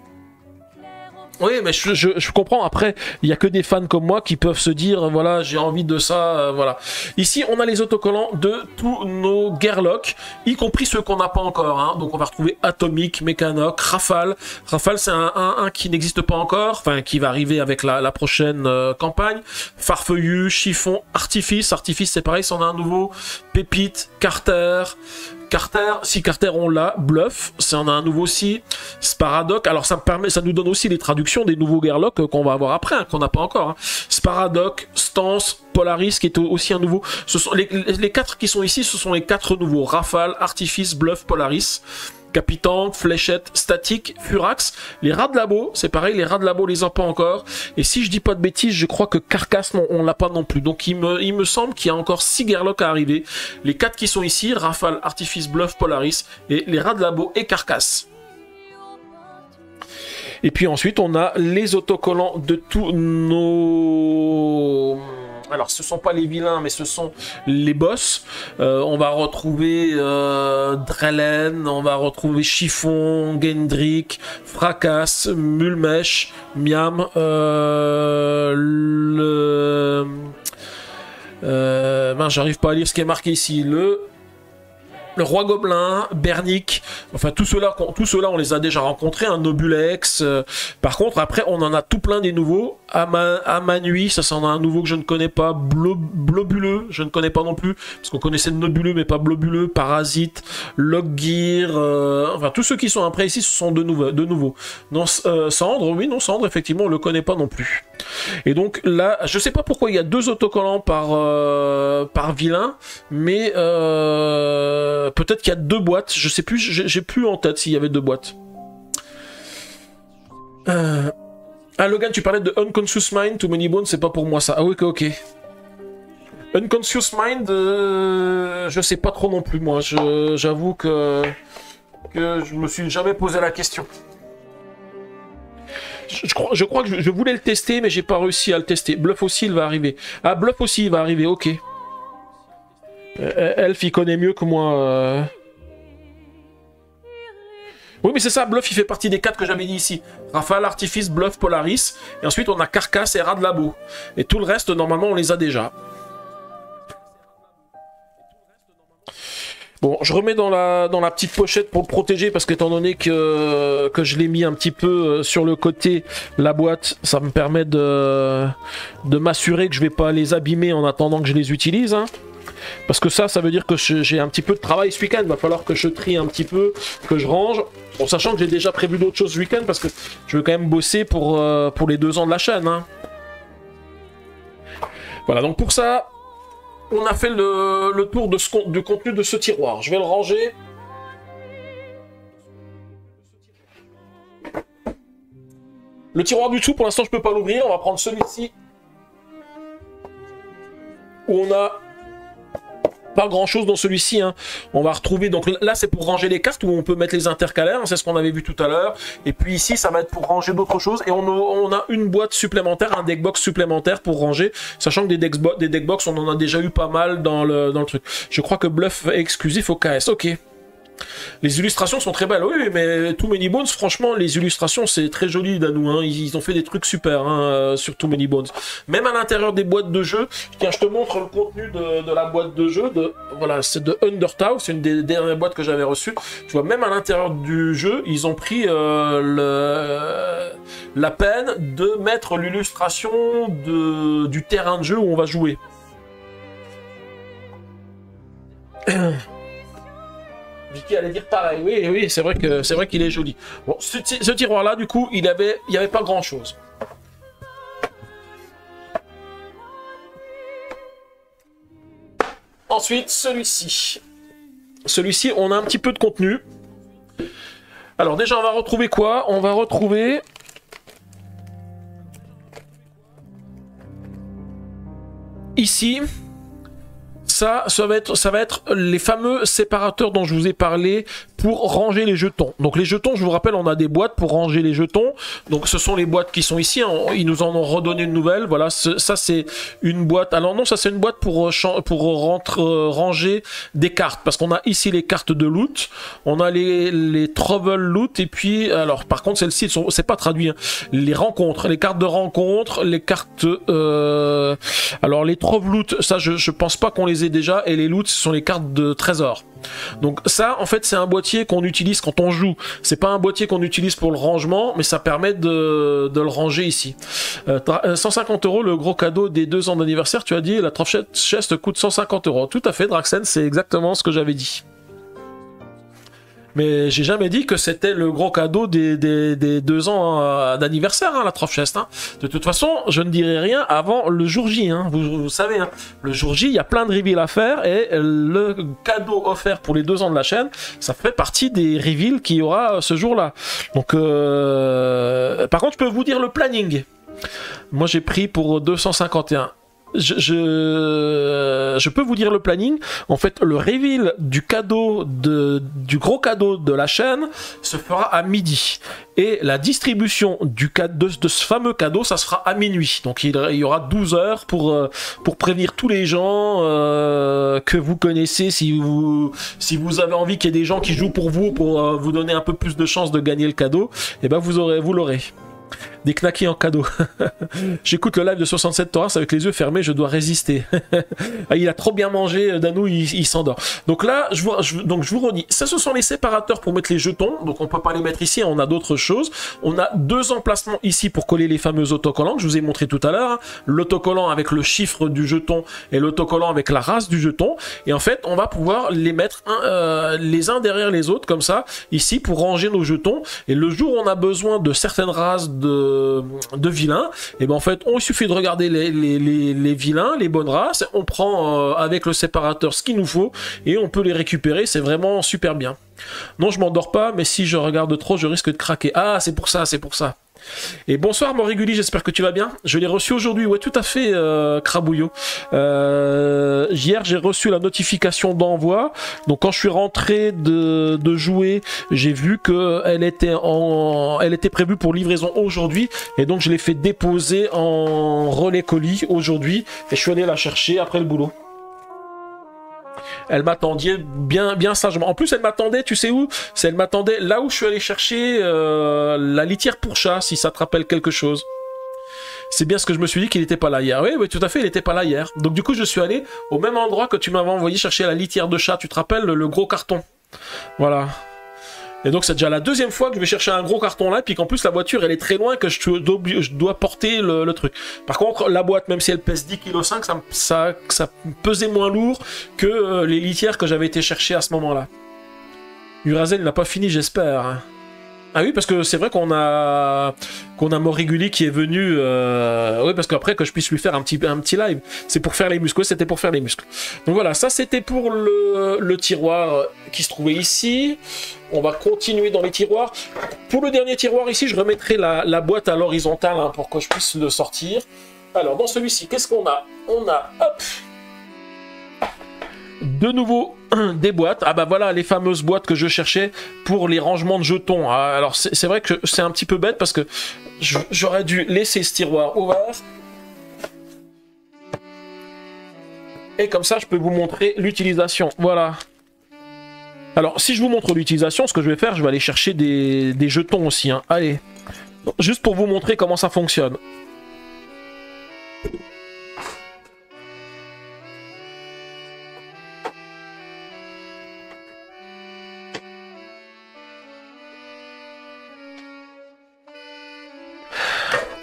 Oui, mais je comprends. Après, il n'y a que des fans comme moi qui peuvent se dire, voilà, j'ai envie de ça, voilà. Ici, on a les autocollants de tous nos Gerlok, y compris ceux qu'on n'a pas encore. Hein. Donc, on va retrouver Atomic, Mechanok, Rafale. Rafale, c'est un qui n'existe pas encore, enfin, qui va arriver avec la prochaine campagne. Farfeuillu, Chiffon, Artifice. Artifice, c'est pareil, c'en a un nouveau. Pépite, Carter... si Carter on l'a, Bluff, ça en a un nouveau aussi, Sparadoc, alors ça nous donne aussi les traductions des nouveaux Gerlok qu'on va avoir après, hein, qu'on n'a pas encore. Hein. Sparadoc, Stance, Polaris qui est aussi un nouveau. Ce sont les 4 qui sont ici, ce sont les 4 nouveaux. Rafale, Artifice, Bluff, Polaris. Capitan, Fléchette, Statique, Furax, les rats de labo, c'est pareil, les rats de labo les a pas encore, et si je dis pas de bêtises, je crois que Carcasse, on l'a pas non plus, donc il me semble qu'il y a encore 6 Gerlok à arriver, les 4 qui sont ici, Rafale, Artifice, Bluff, Polaris, et les rats de labo et Carcasse. Et puis ensuite, on a les autocollants de tous nos... Alors, ce ne sont pas les vilains, mais ce sont les boss. On va retrouver Drellen, on va retrouver Chiffon, Gendrick, Fracas, Mulmèche, Miam, j'arrive pas à lire ce qui est marqué ici. le Roi Gobelin, Bernic, enfin tous ceux-là, on les a déjà rencontrés, un Nobulex. Par contre, après, on en a tout plein des nouveaux. Amanui, ça c'en a un nouveau que je ne connais pas. Blobuleux, je ne connais pas non plus, parce qu'on connaissait Nobuleux, mais pas Blobuleux. Parasite, Loggear, enfin tous ceux qui sont après ici, ce sont de nouveaux. Non, Cendre, oui, non, Cendre, effectivement, on le connaît pas non plus. Et donc là, je sais pas pourquoi il y a 2 autocollants par vilain, mais peut-être qu'il y a 2 boîtes, je sais plus, j'ai plus en tête s'il y avait 2 boîtes. Ah Logan, tu parlais de Unconscious Mind, Too Many Bones, c'est pas pour moi ça. Ah oui, ok. Unconscious Mind, je sais pas trop non plus moi, j'avoue que je me suis jamais posé la question. Je crois que je voulais le tester, mais j'ai pas réussi à le tester. Bluff aussi, il va arriver. Ah, Bluff aussi, il va arriver, ok. Elf, il connaît mieux que moi. Oui, mais c'est ça, Bluff, il fait partie des 4 que j'avais dit ici. Rafale, Artifice, Bluff, Polaris. Et ensuite, on a Carcasse et Rat de Labo. Et tout le reste, normalement, on les a déjà. Bon, je remets dans la petite pochette pour le protéger, parce qu'étant donné que je l'ai mis un petit peu sur le côté, la boîte, ça me permet de m'assurer que je vais pas les abîmer en attendant que je les utilise. Hein. Parce que ça veut dire que j'ai un petit peu de travail ce week-end. Il va falloir que je trie un petit peu, que je range. Bon, sachant que j'ai déjà prévu d'autres choses ce week-end, parce que je veux quand même bosser pour les 2 ans de la chaîne. Hein. Voilà, donc pour ça, on a fait le tour du contenu de ce tiroir. Je vais le ranger. Le tiroir du dessous, pour l'instant, je peux pas l'ouvrir. On va prendre celui-ci. Où on a pas grand chose dans celui-ci. Hein. On va retrouver, donc là c'est pour ranger les cartes où on peut mettre les intercalaires, c'est ce qu'on avait vu tout à l'heure. Et puis ici ça va être pour ranger d'autres choses. Et on a une boîte supplémentaire, un deckbox supplémentaire pour ranger, sachant que des deckbox on en a déjà eu pas mal dans le truc. Je crois que Bluff est exclusif au KS, ok. Les illustrations sont très belles, oui, mais Too Many Bones, franchement, les illustrations, c'est très joli, Danou, hein. Ils ont fait des trucs super hein, sur Too Many Bones. Même à l'intérieur des boîtes de jeu, tiens, je te montre le contenu de la boîte de jeu, voilà, c'est de Undertow, c'est une des dernières boîtes que j'avais reçues. Tu vois, même à l'intérieur du jeu, ils ont pris la peine de mettre l'illustration du terrain de jeu où on va jouer. Vicky allait dire pareil, oui, c'est vrai qu'il est joli. Bon, ce tiroir-là, du coup, il y avait pas grand-chose. Ensuite, celui-ci. Celui-ci, on a un petit peu de contenu. Alors déjà, on va retrouver quoi? On va retrouver... Ici... Ça va être les fameux séparateurs dont je vous ai parlé pour ranger les jetons. Donc les jetons, je vous rappelle, on a des boîtes pour ranger les jetons. Donc ce sont les boîtes qui sont ici. Hein. Ils nous en ont redonné une nouvelle. Voilà, ça c'est une boîte. Alors non, ça c'est une boîte pour ranger des cartes. Parce qu'on a ici les cartes de loot. On a les trouble loot. Et puis, alors par contre, celles-ci, c'est pas traduit. Hein. Les rencontres, les cartes de rencontre, les cartes... alors les trouble loot, ça je pense pas qu'on les ait déjà, et les loots ce sont les cartes de trésor. Donc ça en fait c'est un boîtier qu'on utilise quand on joue, c'est pas un boîtier qu'on utilise pour le rangement, mais ça permet de le ranger ici. 150 € le gros cadeau des 2 ans d'anniversaire, tu as dit, la Troph Chest coûte 150 €. Tout à fait Draxen, c'est exactement ce que j'avais dit. Mais j'ai jamais dit que c'était le gros cadeau des 2 ans d'anniversaire, hein, la Troph Chest. Hein. De toute façon, je ne dirai rien avant le jour J. Hein. Vous savez, hein, le jour J, il y a plein de reveals à faire. Et le cadeau offert pour les 2 ans de la chaîne, ça fait partie des reveals qu'il y aura ce jour-là. Donc, par contre, je peux vous dire le planning. Moi, j'ai pris pour 251. Je peux vous dire le planning. En fait, le reveal du cadeau du gros cadeau de la chaîne se fera à midi. Et la distribution de ce fameux cadeau, ça sera à minuit. Donc il y aura 12 heures pour prévenir tous les gens que vous connaissez. Si vous avez envie qu'il y ait des gens qui jouent pour vous donner un peu plus de chances de gagner le cadeau, et ben vous l'aurez. Des knackis en cadeau. J'écoute le live de 67 Thoras avec les yeux fermés, je dois résister. Ah, il a trop bien mangé, Danou, il s'endort. Donc là, je vous redis, ça ce sont les séparateurs pour mettre les jetons, donc on peut pas les mettre ici, on a d'autres choses. On a deux emplacements ici pour coller les fameux autocollants que je vous ai montré tout à l'heure. Hein. L'autocollant avec le chiffre du jeton et l'autocollant avec la race du jeton. Et en fait, on va pouvoir les mettre les uns derrière les autres, comme ça, ici, pour ranger nos jetons. Et le jour où on a besoin de certaines races de vilains, et ben en fait, il suffit de regarder les vilains, les bonnes races, on prend avec le séparateur ce qu'il nous faut, et on peut les récupérer, c'est vraiment super bien. Non, je m'endors pas, mais si je regarde trop, je risque de craquer. Ah, c'est pour ça, c'est pour ça. Et bonsoir Moriguli, j'espère que tu vas bien. Je l'ai reçu aujourd'hui, ouais tout à fait Crabouillot. Hier j'ai reçu la notification d'envoi. Donc quand je suis rentré de jouer, j'ai vu qu'elle était prévue pour livraison aujourd'hui. Et donc je l'ai fait déposer en relais colis aujourd'hui. Et je suis allé la chercher après le boulot. Elle m'attendait bien sagement. En plus, elle m'attendait, tu sais où? Elle m'attendait là où je suis allé chercher la litière pour chat, si ça te rappelle quelque chose. C'est bien ce que je me suis dit qu'il n'était pas là hier. Oui, oui, tout à fait, il n'était pas là hier. Donc du coup, je suis allé au même endroit que tu m'avais envoyé chercher la litière de chat. Tu te rappelles, le gros carton. Voilà. Et donc c'est déjà la deuxième fois que je vais chercher un gros carton là, puis qu'en plus la voiture elle est très loin, que je dois porter le truc. Par contre la boîte, même si elle pèse 10,5 kg, ça pesait moins lourd que les litières que j'avais été chercher à ce moment-là. Urazel n'a pas fini, j'espère. Ah oui, parce que c'est vrai qu'on a Moriguli qui est venu. Oui, parce qu'après que je puisse lui faire un petit live, c'est pour faire les muscles. C'était pour faire les muscles. Donc voilà, ça c'était pour le tiroir qui se trouvait ici. On va continuer dans les tiroirs. Pour le dernier tiroir ici, je remettrai la boîte à l'horizontale hein, pour que je puisse le sortir. Alors dans celui-ci, qu'est-ce qu'on a? On a, hop, de nouveau des boîtes. Ah bah voilà les fameuses boîtes que je cherchais pour les rangements de jetons. Alors c'est vrai que c'est un petit peu bête parce que j'aurais dû laisser ce tiroir ouvert. Et comme ça je peux vous montrer l'utilisation. Voilà. Alors si je vous montre l'utilisation, ce que je vais faire, je vais aller chercher des jetons aussi. Hein. Allez. Juste pour vous montrer comment ça fonctionne.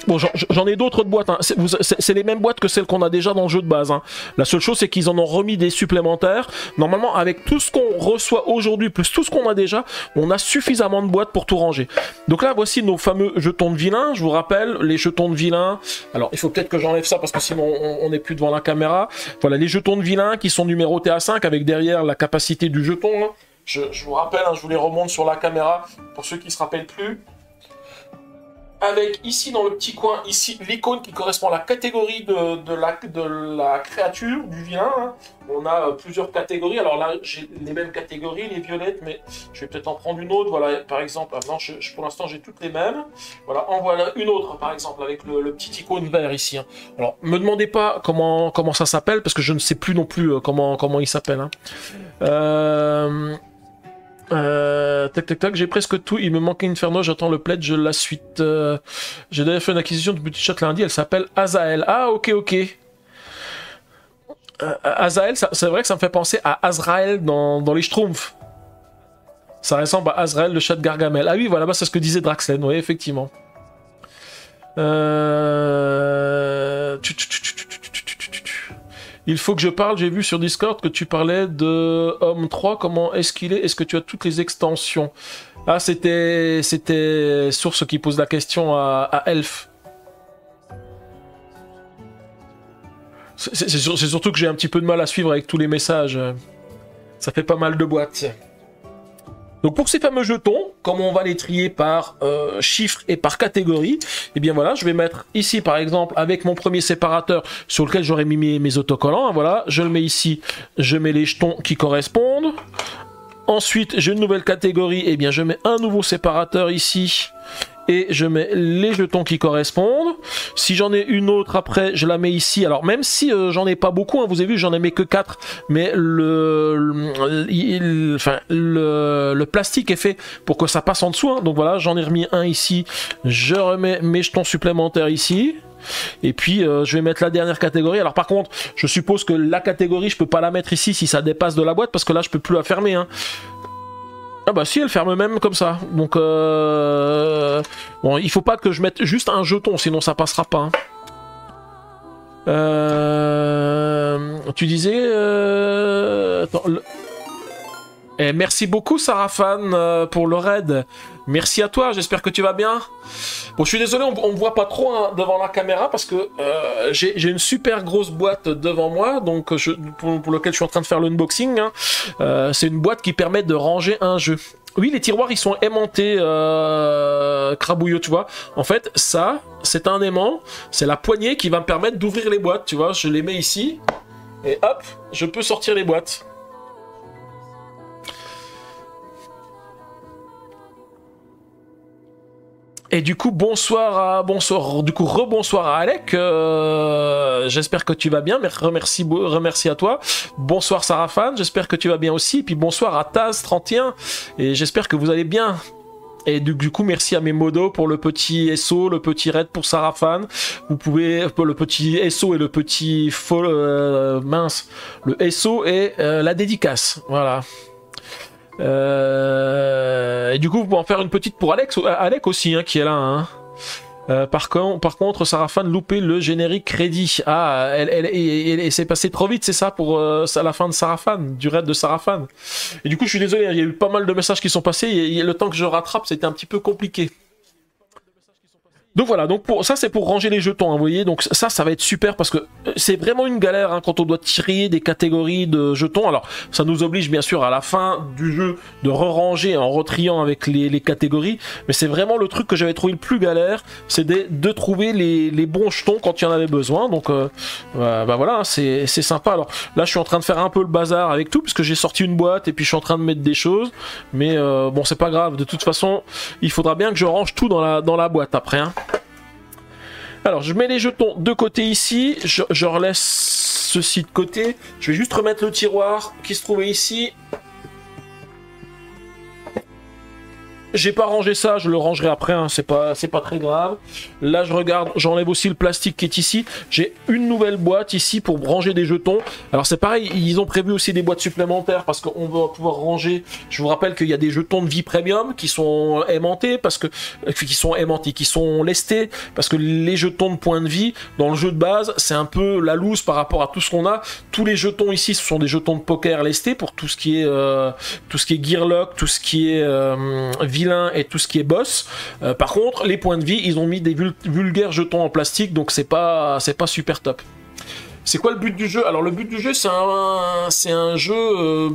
Bon, j'en ai d'autres boîtes, hein. C'est les mêmes boîtes que celles qu'on a déjà dans le jeu de base. Hein. La seule chose, c'est qu'ils en ont remis des supplémentaires. Normalement, avec tout ce qu'on reçoit aujourd'hui, plus tout ce qu'on a déjà, on a suffisamment de boîtes pour tout ranger. Donc là, voici nos fameux jetons de vilain. Je vous rappelle, les jetons de vilain. Alors, il faut peut-être que j'enlève ça parce que sinon, on n'est plus devant la caméra. Voilà, les jetons de vilain qui sont numérotés à 5 avec derrière la capacité du jeton. Hein. Je vous rappelle, hein, je vous les remonte sur la caméra pour ceux qui ne se rappellent plus. Avec ici dans le petit coin, ici l'icône qui correspond à la catégorie de la créature, du vilain. Hein. On a plusieurs catégories. Alors là, j'ai les mêmes catégories, les violettes, mais je vais peut-être en prendre une autre. Voilà, par exemple, non, pour l'instant, j'ai toutes les mêmes. Voilà, en voilà une autre, par exemple, avec le petit icône vert ici. Hein. Alors, me demandez pas comment ça s'appelle, parce que je ne sais plus non plus comment il s'appelle. Hein. Tac, j'ai presque tout. Il me manquait Inferno, j'attends le plaid, je la suite. J'ai d'ailleurs fait une acquisition de petit chat lundi, elle s'appelle Azael. Ah, ok. Azael, c'est vrai que ça me fait penser à Azrael dans les Schtroumpfs. Ça ressemble à Azrael, le chat de Gargamel. Ah oui, voilà, c'est ce que disait Draxlen, oui, effectivement. Il faut que je parle, j'ai vu sur Discord que tu parlais de Homme 3, comment est-ce qu'il est? Est-ce que tu as toutes les extensions? Ah, c'était Source qui pose la question à Elf. C'est surtout que j'ai un petit peu de mal à suivre avec tous les messages. Ça fait pas mal de boîtes. Donc pour ces fameux jetons, comme on va les trier par chiffres et par catégorie, et bien voilà, je vais mettre ici par exemple avec mon premier séparateur sur lequel j'aurais mis mes autocollants, hein, voilà, je le mets ici, je mets les jetons qui correspondent. Ensuite, j'ai une nouvelle catégorie, et bien je mets un nouveau séparateur ici. et je mets les jetons qui correspondent. Si j'en ai une autre après, je la mets ici. Alors même si j'en ai pas beaucoup, hein, vous avez vu, j'en ai mis que 4, mais le plastique est fait pour que ça passe en dessous. Hein. Donc voilà, j'en ai remis un ici. Je remets mes jetons supplémentaires ici. Et puis je vais mettre la dernière catégorie. Alors par contre, je suppose que la catégorie, je peux pas la mettre ici si ça dépasse de la boîte, parce que là, je peux plus la fermer. Hein. Ah bah si, elle ferme même comme ça. Donc bon, il faut pas que je mette juste un jeton, sinon ça passera pas. Hein. Tu disais... Attends, Eh, merci beaucoup Sarafan pour le raid. Merci à toi, j'espère que tu vas bien. Bon, je suis désolé, on me voit pas trop hein, devant la caméra parce que j'ai une super grosse boîte devant moi, donc pour lequel je suis en train de faire l'unboxing. Hein. C'est une boîte qui permet de ranger un jeu. Oui, les tiroirs, ils sont aimantés, Crabouillot, tu vois. En fait, ça, c'est un aimant, c'est la poignée qui va me permettre d'ouvrir les boîtes, tu vois. Je les mets ici, et hop, je peux sortir les boîtes. Et du coup, rebonsoir à Alec. J'espère que tu vas bien. Remercie à toi. Bonsoir Sarafan, j'espère que tu vas bien aussi. Puis bonsoir à Taz31. Et j'espère que vous allez bien. Et du coup, merci à mes modos pour le petit SO, le petit raid pour Sarafan. Vous pouvez, le petit SO et le petit mince, le SO et la dédicace. Voilà. Et du coup, vous pouvez en faire une petite pour Alec aussi, hein, qui est là. Hein. Par contre, Sarafan loupé le générique crédit. Ah, elle s'est passée trop vite, c'est ça, pour la fin de Sarafan, du raid de Sarafan. Et du coup, je suis désolé, il y a eu pas mal de messages qui sont passés, et le temps que je rattrape, c'était un petit peu compliqué. Donc voilà, donc ça c'est pour ranger les jetons, hein, vous voyez, donc ça va être super parce que c'est vraiment une galère hein, quand on doit tirer des catégories de jetons. Alors ça nous oblige bien sûr à la fin du jeu de re-ranger en retriant avec les catégories, mais c'est vraiment le truc que j'avais trouvé le plus galère, c'est de trouver les bons jetons quand il y en avait besoin. Donc bah voilà, hein, c'est sympa. Alors là je suis en train de faire un peu le bazar avec tout puisque j'ai sorti une boîte et puis je suis en train de mettre des choses, mais bon c'est pas grave, de toute façon il faudra bien que je range tout dans la boîte après. Hein. Alors, je mets les jetons de côté ici, je relaisse ceci de côté. Je vais juste remettre le tiroir qui se trouvait ici. J'ai pas rangé ça, je le rangerai après, hein, c'est pas très grave. Là, je regarde, j'enlève aussi le plastique qui est ici. J'ai une nouvelle boîte ici pour ranger des jetons. Alors c'est pareil, ils ont prévu aussi des boîtes supplémentaires parce qu'on va pouvoir ranger. Je vous rappelle qu'il y a des jetons de vie premium qui sont aimantés, qui sont lestés, parce que les jetons de points de vie, dans le jeu de base, c'est un peu la loose par rapport à tout ce qu'on a. Tous les jetons ici, ce sont des jetons de poker lestés pour tout ce qui est Gearlock, tout ce qui est vilain et tout ce qui est boss. Par contre, les points de vie, ils ont mis des vulgaires jetons en plastique, donc c'est pas super top. C'est quoi le but du jeu? Alors le but du jeu, c'est un jeu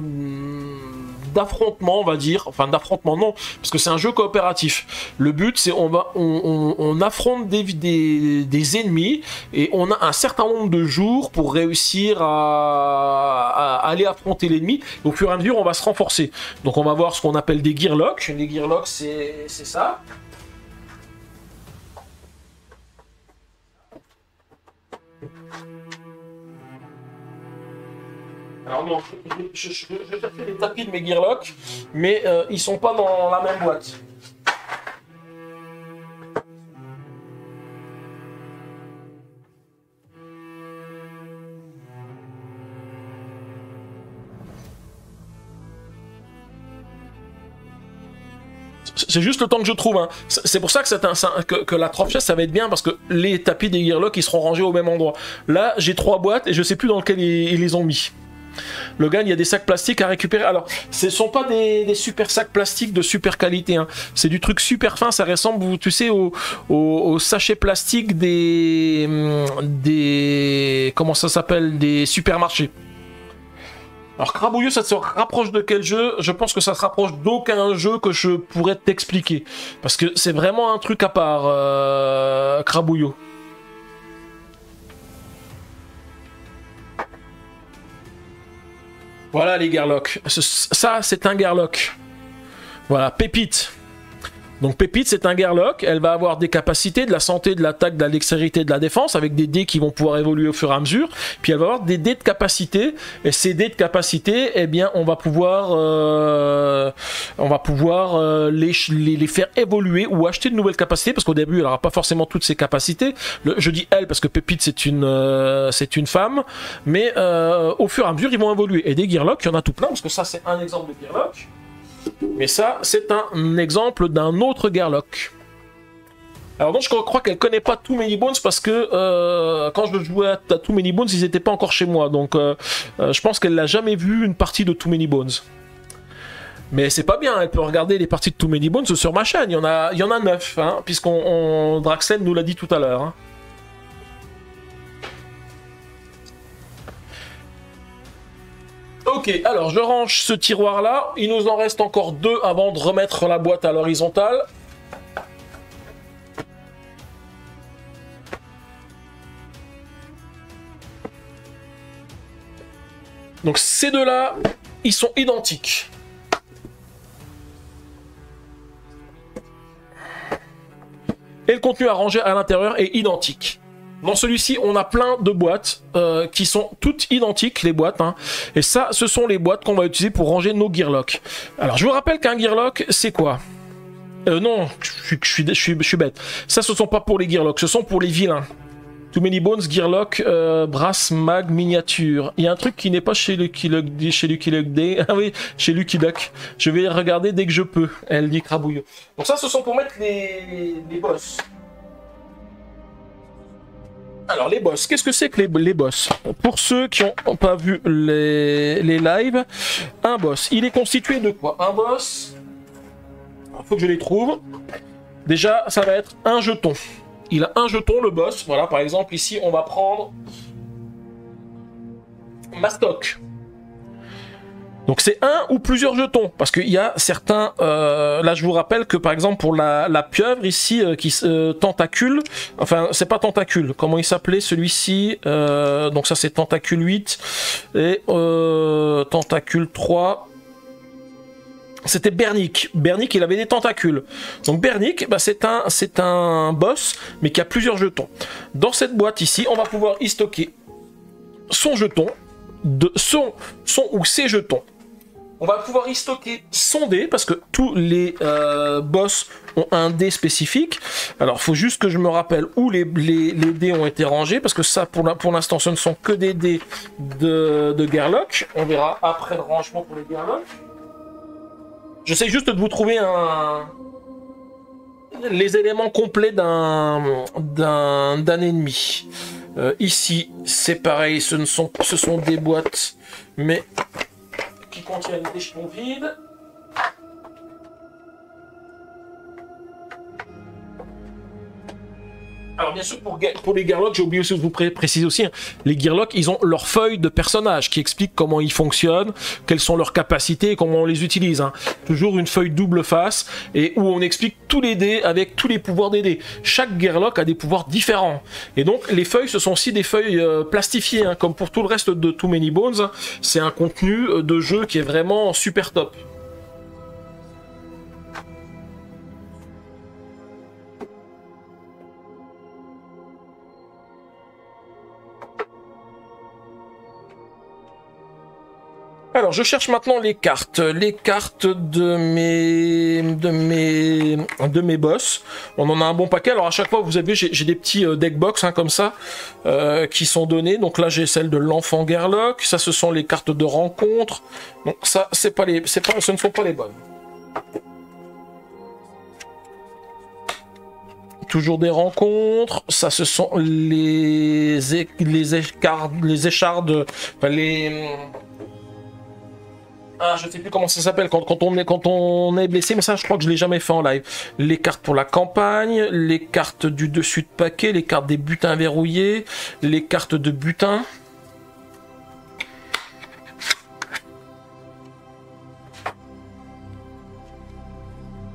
d'affrontement, on va dire. Enfin d'affrontement non, parce que c'est un jeu coopératif. Le but, c'est on affronte des ennemis et on a un certain nombre de jours pour réussir à aller affronter l'ennemi. Au fur et à mesure, on va se renforcer. Donc on va voir ce qu'on appelle des Gearlock. Les Gearlock, c'est ça. Alors non, je cherchais les tapis de mes Gearlock, mais ils sont pas dans la même boîte. C'est juste le temps que je trouve. Hein. C'est pour ça que la Trophy Chest, ça va être bien, parce que les tapis des Gearlock, ils seront rangés au même endroit. Là, j'ai 3 boîtes et je sais plus dans lequel ils les ont mis. Le gars, il y a des sacs plastiques à récupérer. Alors, ce ne sont pas des super sacs plastiques de super qualité. Hein. C'est du truc super fin. Ça ressemble, tu sais, au sachets plastiques des comment ça s'appelle, des supermarchés. Alors, Crabouillot, ça se rapproche de quel jeu? Je pense que ça se rapproche d'aucun jeu que je pourrais t'expliquer. Parce que c'est vraiment un truc à part, Crabouillot. Voilà les Gearlock. Ça, c'est un Gearlock. Voilà, pépite. Donc Pépite, c'est un Gearlock, elle va avoir des capacités de la santé, de l'attaque, de la dextérité, de la défense, avec des dés qui vont pouvoir évoluer au fur et à mesure. Puis elle va avoir des dés de capacité, et ces dés de capacité, eh bien, on va pouvoir les faire évoluer ou acheter de nouvelles capacités, parce qu'au début, elle n'aura pas forcément toutes ses capacités. Je dis elle, parce que Pépite, c'est une femme, mais au fur et à mesure, ils vont évoluer. Et des Gearlock, il y en a tout plein, parce que ça, c'est un exemple de Gearlock. Mais ça, c'est un exemple d'un autre Gearlock. Alors donc, je crois qu'elle connaît pas Too Many Bones parce que quand je jouais à Too Many Bones, ils n'étaient pas encore chez moi. Donc, je pense qu'elle n'a jamais vu une partie de Too Many Bones. Mais c'est pas bien, elle peut regarder les parties de Too Many Bones sur ma chaîne. Il y en a 9, hein, puisqu'on Draxel nous l'a dit tout à l'heure. Hein. Ok, alors je range ce tiroir là, il nous en reste encore 2 avant de remettre la boîte à l'horizontale. Donc ces deux là, ils sont identiques. Et le contenu à ranger à l'intérieur est identique. Dans celui-ci, on a plein de boîtes qui sont toutes identiques, les boîtes. Hein. Et ça, ce sont les boîtes qu'on va utiliser pour ranger nos Gearlock. Alors, je vous rappelle qu'un Gearlock, c'est quoi? Non, je suis bête. Ça, ce sont pas pour les Gearlock, ce sont pour les vilains. Too Many Bones, Gearlock, Brass, Mag, Miniature. Il y a un truc qui n'est pas chez Lucky Luck. Ah oui, chez Lucky Luck. Je vais regarder dès que je peux. Elle dit Crabouillot. Donc ça, ce sont pour mettre les boss. Alors les boss, qu'est-ce que c'est que les boss? Pour ceux qui n'ont pas vu les lives, un boss, il est constitué de quoi? Un boss, il faut que je les trouve. Déjà, ça va être un jeton. Il a un jeton, le boss. Voilà, par exemple, ici, on va prendre Mastoc. Donc c'est un ou plusieurs jetons, parce qu'il y a certains... là, je vous rappelle que, par exemple, pour la pieuvre, ici, tentacule... Enfin, c'est pas tentacule. Comment il s'appelait, celui-ci? Donc ça, c'est tentacule 8. Et tentacule 3... C'était Bernic. Bernic, il avait des tentacules. Donc Bernic, bah, c'est un boss, mais qui a plusieurs jetons. Dans cette boîte ici, on va pouvoir y stocker son jeton, son ou ses jetons. On va pouvoir y stocker son dé, parce que tous les boss ont un dé spécifique. Alors, il faut juste que je me rappelle où les dés ont été rangés, parce que ça, pour l'instant, ce ne sont que des dés de Gearlock. On verra après le rangement pour les Gearlock. J'essaie juste de vous trouver les éléments complets d'un ennemi. Ici, c'est pareil, ce sont des boîtes, mais qui contiennent des jetons vides. Alors bien sûr, pour les Gearlock, j'ai oublié aussi de vous préciser aussi, hein, les Gearlock, ils ont leur feuille de personnage qui explique comment ils fonctionnent, quelles sont leurs capacités et comment on les utilise. Hein. Toujours une feuille double face et où on explique tous les dés avec tous les pouvoirs des dés. Chaque Gearlock a des pouvoirs différents. Et donc les feuilles, ce sont aussi des feuilles plastifiées, hein, comme pour tout le reste de Too Many Bones. C'est un contenu de jeu qui est vraiment super top. Alors, je cherche maintenant les cartes de mes boss. On en a un bon paquet. Alors, à chaque fois, vous avez, j'ai des petits deck box, hein, comme ça, qui sont donnés. Donc là, j'ai celle de l'enfant Gearlock. Ça, ce sont les cartes de rencontre. Donc ça, ce ne sont pas les bonnes. Toujours des rencontres. Ça, ce sont les échardes, enfin, ah, je sais plus comment ça s'appelle quand on est blessé, mais ça, je crois que je l'ai jamais fait en live. Les cartes pour la campagne, les cartes du dessus de paquet, les cartes des butins verrouillés, les cartes de butin.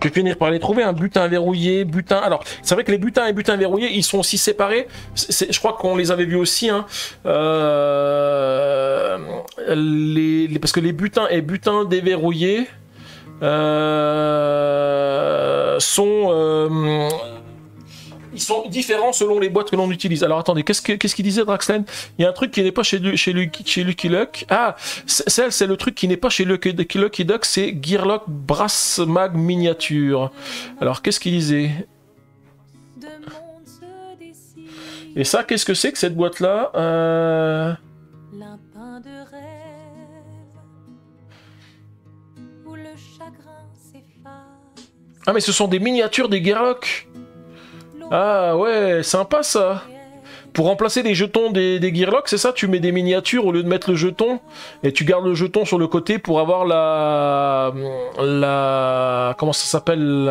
Je vais finir par les trouver, un butin verrouillé, butin... Alors, c'est vrai que les butins et butins verrouillés, ils sont aussi séparés. Je crois qu'on les avait vus aussi, hein. Parce que les butins et butins déverrouillés... ils sont différents selon les boîtes que l'on utilise. Alors attendez, qu'est-ce qu'il disait Draxlen? Il y a un truc qui n'est pas chez Lucky Luck. Ah, c'est le truc qui n'est pas chez Lucky Duck, c'est Gearlock Brass Mag Miniature. Alors qu'est-ce qu'il disait? Et ça, qu'est-ce que c'est que cette boîte-là? Ah mais ce sont des miniatures des Gearlock. Ah ouais, sympa ça. Pour remplacer les jetons des Gearlock, c'est ça? Tu mets des miniatures au lieu de mettre le jeton, et tu gardes le jeton sur le côté pour avoir comment ça s'appelle,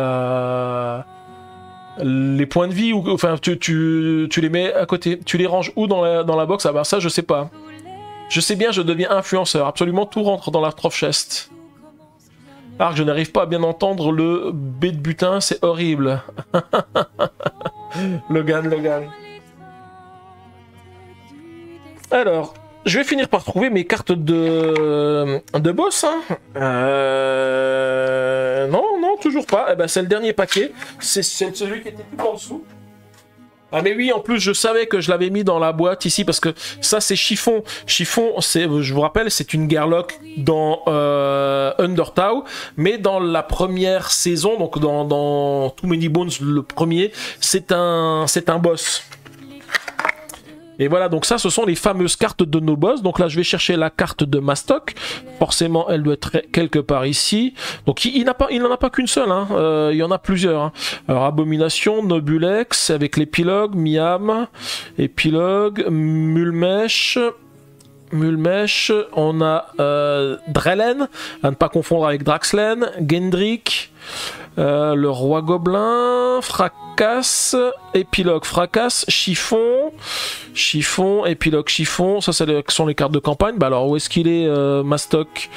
les points de vie, ou enfin tu les mets à côté. Tu les ranges où dans la box? Ah bah ça je sais pas. Je sais bien, je deviens influenceur. Absolument tout rentre dans la troph chest. Arc, je n'arrive pas à bien entendre le B de butin, c'est horrible. Logan. Alors, je vais finir par trouver mes cartes de boss. Hein. Non, toujours pas. Eh ben, c'est le dernier paquet. C'est celui qui était tout en dessous. Ah mais oui, en plus je savais que je l'avais mis dans la boîte ici parce que ça c'est Chiffon. Chiffon, je vous rappelle, c'est une Gearlock dans Undertow, mais dans la première saison, donc dans Too Many Bones, le premier, c'est un boss. Et voilà, donc ça, ce sont les fameuses cartes de nos boss. Donc là, je vais chercher la carte de Mastoc. Forcément, elle doit être quelque part ici. Donc il n'en a pas qu'une seule, hein. Il y en a plusieurs. Hein. Alors, Abomination, Nobulex, avec l'épilogue, Miam, épilogue, Mulmèche, on a Drellen, à ne pas confondre avec Draxlen, Gendrick, le roi gobelin, Fracasse, épilogue Fracasse, Chiffon, épilogue Chiffon, ça sont les cartes de campagne. Bah alors où est-ce qu'il est, Mastoc,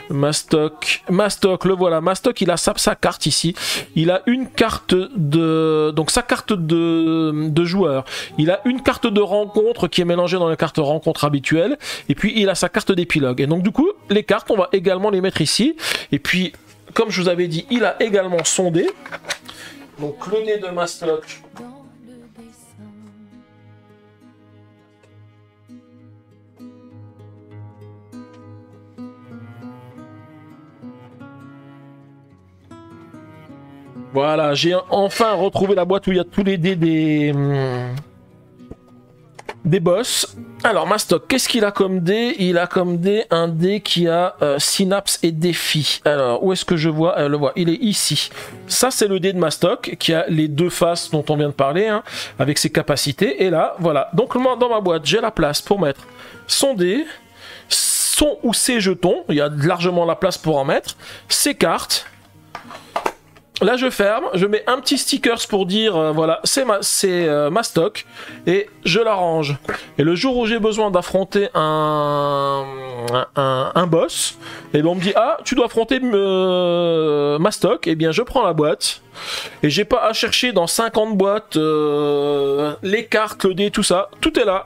le voilà. Mastoc, il a sa carte ici, il a une carte donc sa carte de joueur, il a une carte de rencontre qui est mélangée dans les cartes rencontre habituelles, et puis il a sa carte d'épilogue. Et donc du coup, les cartes, on va également les mettre ici, et puis comme je vous avais dit, il a également son dé. Donc le dé de Mastoc. Voilà, j'ai enfin retrouvé la boîte où il y a tous les dés des boss. Alors Mastoc, qu'est-ce qu'il a comme dé? Il a comme dé un dé qui a synapse et défi. Alors où est-ce que je vois? Le vois, il est ici. Ça c'est le dé de Mastoc qui a les deux faces dont on vient de parler, hein, avec ses capacités. Et là, voilà. Donc dans ma boîte, j'ai la place pour mettre son dé, son ou ses jetons. Il y a largement la place pour en mettre. Ses cartes. Là je ferme, je mets un petit stickers pour dire voilà, c'est Mastoc, et je la range. Et le jour où j'ai besoin d'affronter un boss, et ben on me dit ah tu dois affronter Mastoc, et bien je prends la boîte et j'ai pas à chercher dans 50 boîtes les cartes, le dé, tout ça, tout est là.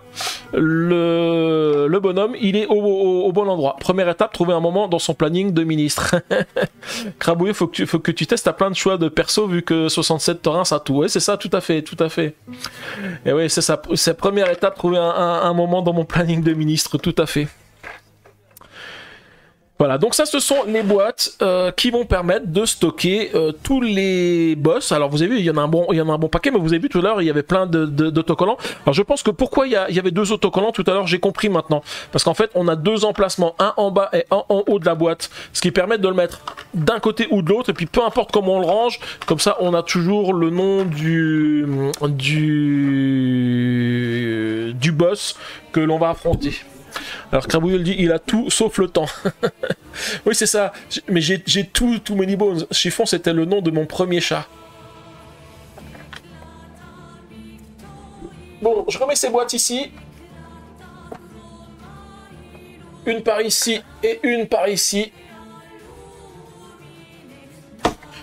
Le bonhomme il est au bon endroit. Première étape, trouver un moment dans son planning de ministre. Crabouilleux, faut que tu testes à plein de choix de perso vu que 67 terrains ça tout. Ouais, c'est ça, tout à fait. Et ouais, c'est ça. C'est la première étape, trouver un moment dans mon planning de ministre, tout à fait. Voilà, donc ça ce sont les boîtes qui vont permettre de stocker tous les boss. Alors vous avez vu, il y en a un bon paquet, mais vous avez vu tout à l'heure, il y avait plein d'autocollants. Alors je pense que pourquoi il y avait deux autocollants tout à l'heure, j'ai compris maintenant. Parce qu'en fait, on a deux emplacements, un en bas et un en haut de la boîte, ce qui permet de le mettre d'un côté ou de l'autre, et puis peu importe comment on le range, comme ça on a toujours le nom du boss que l'on va affronter. Alors Crabouilleux le dit, il a tout sauf le temps. Oui c'est ça, mais j'ai tout Many Bones. Chiffon c'était le nom de mon premier chat. Bon, je remets ces boîtes ici. Une par ici et une par ici.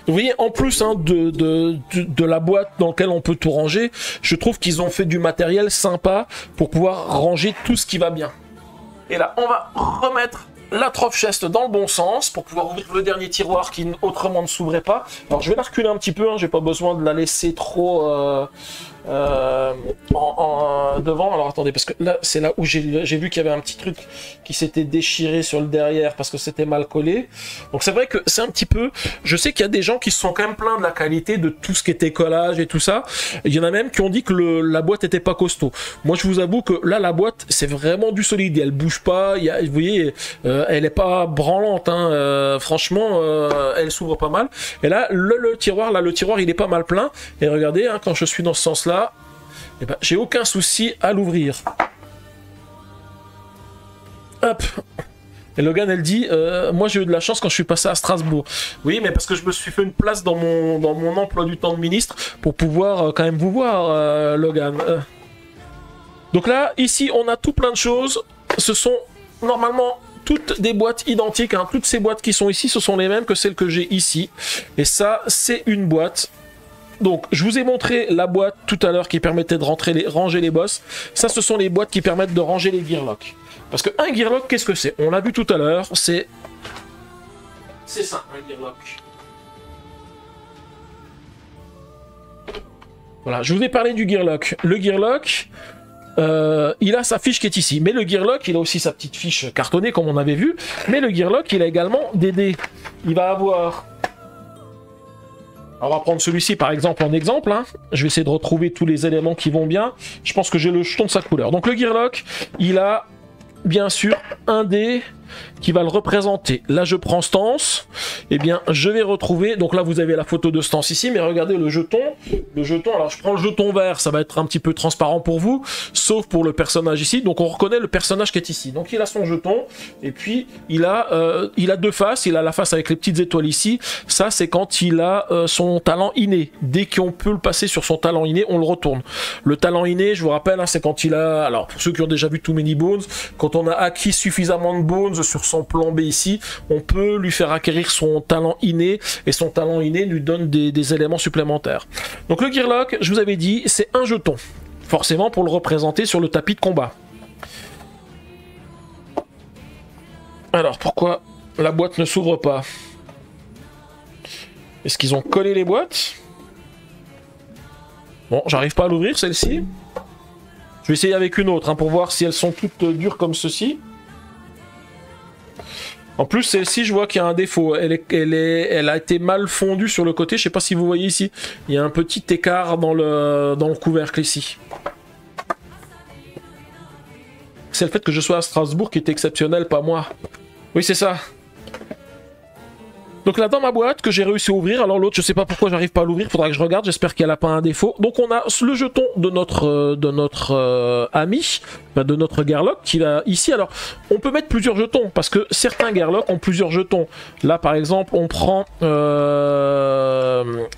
Vous voyez, en plus hein, de la boîte dans laquelle on peut tout ranger, je trouve qu'ils ont fait du matériel sympa pour pouvoir ranger tout ce qui va bien. Et là, on va remettre la drop chest dans le bon sens pour pouvoir ouvrir le dernier tiroir qui autrement ne s'ouvrait pas. Alors je vais la reculer un petit peu, hein, j'ai pas besoin de la laisser trop devant. Alors attendez, parce que là c'est là où j'ai vu qu'il y avait un petit truc qui s'était déchiré sur le derrière parce que c'était mal collé. Donc c'est vrai que c'est un petit peu, je sais qu'il y a des gens qui se sont quand même plaints de la qualité de tout ce qui était collage et tout ça. Il y en a même qui ont dit que la boîte était pas costaud. Moi je vous avoue que là la boîte c'est vraiment du solide, elle bouge pas, vous voyez, elle est pas branlante, hein, franchement elle s'ouvre pas mal. Et là le tiroir il est pas mal plein. Et regardez, hein, quand je suis dans ce sens là, eh ben, j'ai aucun souci à l'ouvrir. Hop. Et Logan, elle dit, moi j'ai eu de la chance quand je suis passé à Strasbourg. Oui, mais parce que je me suis fait une place dans mon emploi du temps de ministre pour pouvoir quand même vous voir, Logan. Donc là, ici, on a tout plein de choses. Ce sont normalement toutes des boîtes identiques. Hein. Toutes ces boîtes qui sont ici, ce sont les mêmes que celles que j'ai ici. Et ça, c'est une boîte. Donc, je vous ai montré la boîte tout à l'heure qui permettait de ranger les boss. Ça, ce sont les boîtes qui permettent de ranger les gearlocks. Parce qu'un gearlock, qu'est-ce que c'est? On l'a vu tout à l'heure, c'est ça, un gearlock. Voilà, je vous ai parlé du gearlock. Le gearlock, il a sa fiche qui est ici. Mais le gearlock, il a aussi sa petite fiche cartonnée, comme on avait vu. Mais le gearlock, il a également des dés. Il va avoir... On va prendre celui-ci par exemple en exemple. Hein. Je vais essayer de retrouver tous les éléments qui vont bien. Je pense que j'ai le jeton de sa couleur. Donc le gearlock, il a bien sûr un dé qui va le représenter. Là je prends Stance, et bien je vais retrouver, donc là vous avez la photo de Stance ici, mais regardez le jeton, alors je prends le jeton vert, ça va être un petit peu transparent pour vous, sauf pour le personnage ici, donc on reconnaît le personnage qui est ici. Donc il a son jeton, et puis il a deux faces, il a la face avec les petites étoiles ici, ça c'est quand il a son talent inné. Dès qu'on peut le passer sur son talent inné, on le retourne. Le talent inné, je vous rappelle, hein, c'est quand il a, alors pour ceux qui ont déjà vu Too Many Bones, quand on a acquis suffisamment de bones sur son plan B ici, on peut lui faire acquérir son talent inné, et son talent inné lui donne des éléments supplémentaires. Donc le gearlock, je vous avais dit, c'est un jeton, forcément pour le représenter sur le tapis de combat. Alors pourquoi la boîte ne s'ouvre pas? Est-ce qu'ils ont collé les boîtes? Bon, j'arrive pas à l'ouvrir celle-ci. Je vais essayer avec une autre, hein, pour voir si elles sont toutes dures comme ceci. En plus, celle-ci, je vois qu'il y a un défaut. Elle a été mal fondue sur le côté. Je sais pas si vous voyez ici. Il y a un petit écart dans le couvercle ici. C'est le fait que je sois à Strasbourg qui est exceptionnel, pas moi. Oui, c'est ça. Donc là, dans ma boîte, que j'ai réussi à ouvrir, alors l'autre, je sais pas pourquoi j'arrive pas à l'ouvrir, faudra que je regarde, j'espère qu'elle a pas un défaut. Donc on a le jeton de notre ami, de notre gearlock, qui va ici. Alors, on peut mettre plusieurs jetons, parce que certains gearlocks ont plusieurs jetons. Là, par exemple, on prend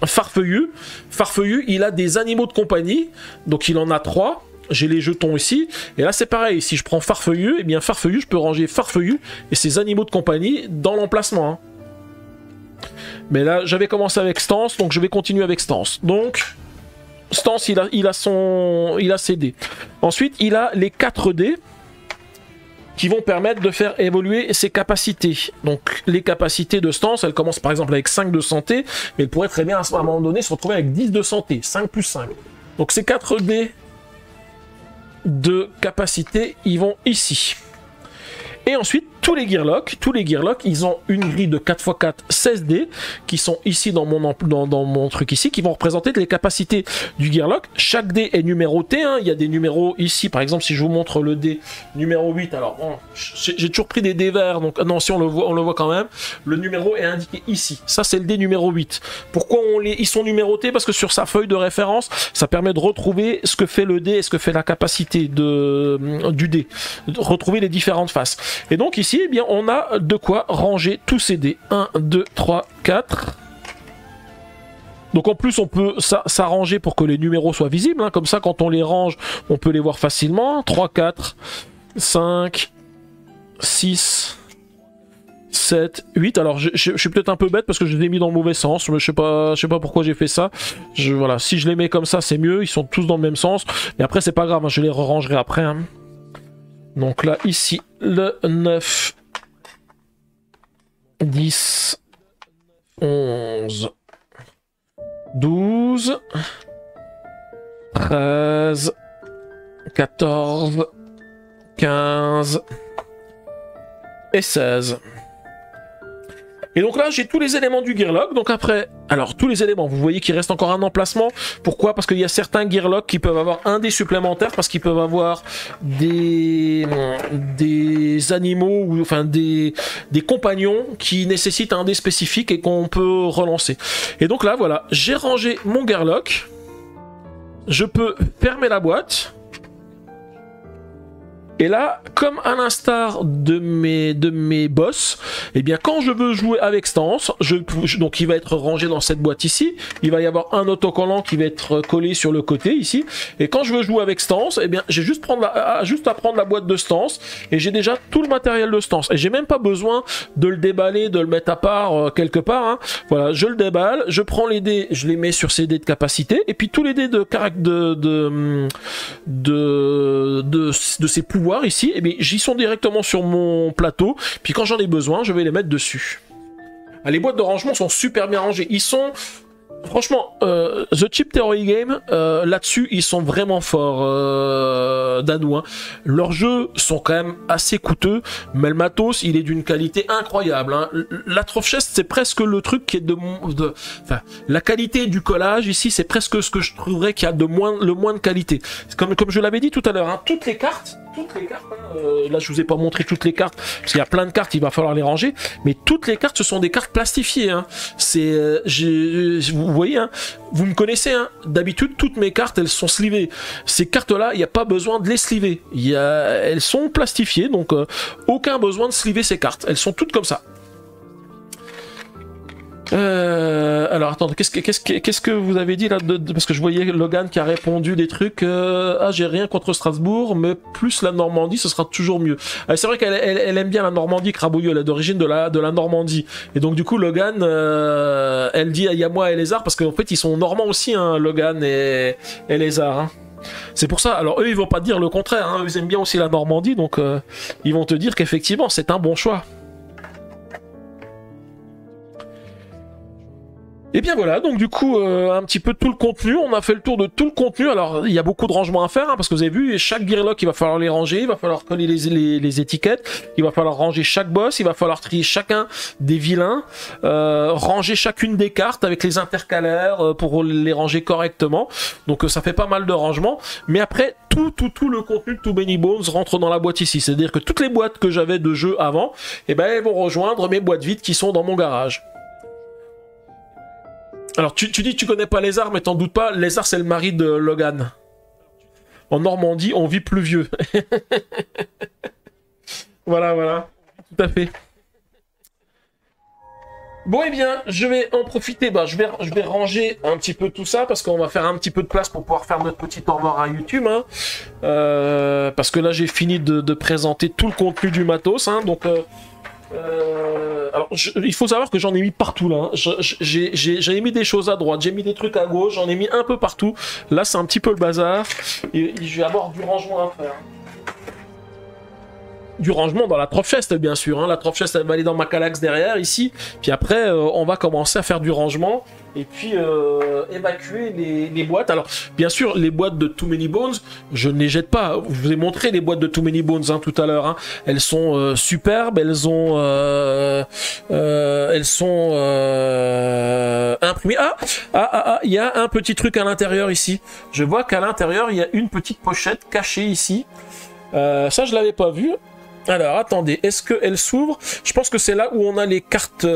Farfeuillu. Farfeuillu, il a des animaux de compagnie, donc il en a 3. J'ai les jetons ici, et là c'est pareil, si je prends Farfeuillu, eh bien Farfeuillu, je peux ranger Farfeuillu et ses animaux de compagnie dans l'emplacement. Hein. Mais là, j'avais commencé avec Stance, donc je vais continuer avec Stance. Donc, Stance, il a ses dés. Ensuite, il a les 4 dés qui vont permettre de faire évoluer ses capacités. Donc, les capacités de Stance, elles commencent par exemple avec 5 de santé, mais elle pourrait très bien à un moment donné se retrouver avec 10 de santé, 5 plus 5. Donc, ces 4 dés de capacité, ils vont ici. Et ensuite, tous les gearlocks, ils ont une grille de 4x4 16 dés qui sont ici dans mon truc ici, qui vont représenter les capacités du gearlock. Chaque dé est numéroté, hein. Il y a des numéros ici, par exemple, si je vous montre le dé numéro 8, alors bon, j'ai toujours pris des dés verts, donc non, si on le voit quand même, le numéro est indiqué ici. Ça, c'est le dé numéro 8. Pourquoi ils sont numérotés? Parce que sur sa feuille de référence, ça permet de retrouver ce que fait le dé et ce que fait la capacité du dé, de retrouver les différentes faces. Et donc ici, eh bien, on a de quoi ranger tous ces dés. 1, 2, 3, 4. Donc en plus, on peut s'arranger pour que les numéros soient visibles. Hein. Comme ça, quand on les range, on peut les voir facilement. 3, 4, 5, 6, 7, 8. Alors je suis peut-être un peu bête parce que je les ai mis dans le mauvais sens. Mais je sais pas pourquoi j'ai fait ça. Voilà, si je les mets comme ça, c'est mieux. Ils sont tous dans le même sens. Mais après, c'est pas grave. Hein. Je les rangerai après. Hein. Donc là, ici, le 9 10, 11, 12, 13, 14, 15 et 16. Et donc là, j'ai tous les éléments du Gearlock. Donc après, alors tous les éléments, vous voyez qu'il reste encore un emplacement. Pourquoi? Parce qu'il y a certains Gearlock qui peuvent avoir un dé supplémentaire, parce qu'ils peuvent avoir des animaux, ou enfin des compagnons qui nécessitent un dé spécifique et qu'on peut relancer. Et donc là, voilà, j'ai rangé mon Gearlock. Je peux fermer la boîte. Et là, comme à l'instar de mes boss, eh bien quand je veux jouer avec Stance, donc il va être rangé dans cette boîte ici, il va y avoir un autocollant qui va être collé sur le côté ici, et quand je veux jouer avec Stance, eh bien j'ai juste à prendre la boîte de Stance, et j'ai déjà tout le matériel de Stance, et j'ai même pas besoin de le déballer, de le mettre à part quelque part, hein. Voilà, je le déballe, je prends les dés, je les mets sur ces dés de capacité, et puis tous les dés de ces pouvoirs ici, eh bien, j'y sont directement sur mon plateau, puis quand j'en ai besoin, je vais les mettre dessus. Ah, les boîtes de rangement sont super bien rangées, ils sont... Franchement, The Cheap Theory Game, là-dessus, ils sont vraiment forts, danois. Leurs jeux sont quand même assez coûteux, mais le matos, il est d'une qualité incroyable, hein. La Troph Chest, c'est presque le truc qui est enfin, la qualité du collage, ici, c'est presque ce que je trouverais qu'il y a le moins de qualité. Comme je l'avais dit tout à l'heure, hein, toutes les cartes, hein, là je vous ai pas montré toutes les cartes, parce qu'il y a plein de cartes, il va falloir les ranger, mais toutes les cartes, ce sont des cartes plastifiées, hein. C'est... vous voyez, hein, vous me connaissez, hein, d'habitude toutes mes cartes elles sont slivées. Ces cartes là, il n'y a pas besoin de les sliver. Elles sont plastifiées, donc aucun besoin de sliver ces cartes. Elles sont toutes comme ça. Alors attendez, qu'est-ce que vous avez dit là parce que je voyais Logan qui a répondu des trucs. Ah, j'ai rien contre Strasbourg, mais plus la Normandie, ce sera toujours mieux. C'est vrai qu'elle aime bien la Normandie, Crabouilleux, elle est d'origine de la Normandie. Et donc du coup, Logan, elle dit il y a moi et Lézard, parce qu'en fait ils sont normands aussi, hein, Logan et Lézard. Hein. C'est pour ça. Alors eux, ils vont pas dire le contraire. Hein. Ils aiment bien aussi la Normandie, donc ils vont te dire qu'effectivement, c'est un bon choix. Et bien voilà, donc du coup, un petit peu tout le contenu, on a fait le tour de tout le contenu. Alors, il y a beaucoup de rangements à faire, hein, parce que vous avez vu, chaque Gearlock, il va falloir les ranger, il va falloir coller les étiquettes, il va falloir ranger chaque boss, il va falloir trier chacun des vilains, ranger chacune des cartes avec les intercalaires pour les ranger correctement. Donc ça fait pas mal de rangements, mais après, tout le contenu de Too Many Bones rentre dans la boîte ici. C'est-à-dire que toutes les boîtes que j'avais de jeux avant, eh ben, elles vont rejoindre mes boîtes vides qui sont dans mon garage. Alors, tu dis que tu connais pas Lézard, mais t'en doutes pas, Lézard c'est le mari de Logan. En Normandie, on vit pluvieux. Voilà, tout à fait. Bon, eh bien, je vais en profiter, je vais ranger un petit peu tout ça, parce qu'on va faire un petit peu de place pour pouvoir faire notre petit au revoir à YouTube, hein. Parce que là, j'ai fini de présenter tout le contenu du matos, hein, donc... alors, il faut savoir que j'en ai mis partout là. Hein. J'ai mis des choses à droite, j'ai mis des trucs à gauche, j'en ai mis un peu partout. Là, c'est un petit peu le bazar. Et je vais avoir du rangement à faire. Du rangement dans la Troph Chest, bien sûr. Hein. La Troph Chest, elle va aller dans ma Kallax derrière, ici. Puis après, on va commencer à faire du rangement. Et puis, évacuer les boîtes. Alors, bien sûr, les boîtes de Too Many Bones, je ne les jette pas. Je vous ai montré les boîtes de Too Many Bones, hein, tout à l'heure. Hein. Elles sont superbes, elles sont imprimées. Il y a un petit truc à l'intérieur, ici. Je vois qu'à l'intérieur, il y a une petite pochette cachée, ici. Ça, je l'avais pas vu. Alors, attendez, est-ce qu'elle s'ouvre? Je pense que c'est là où on a les cartes...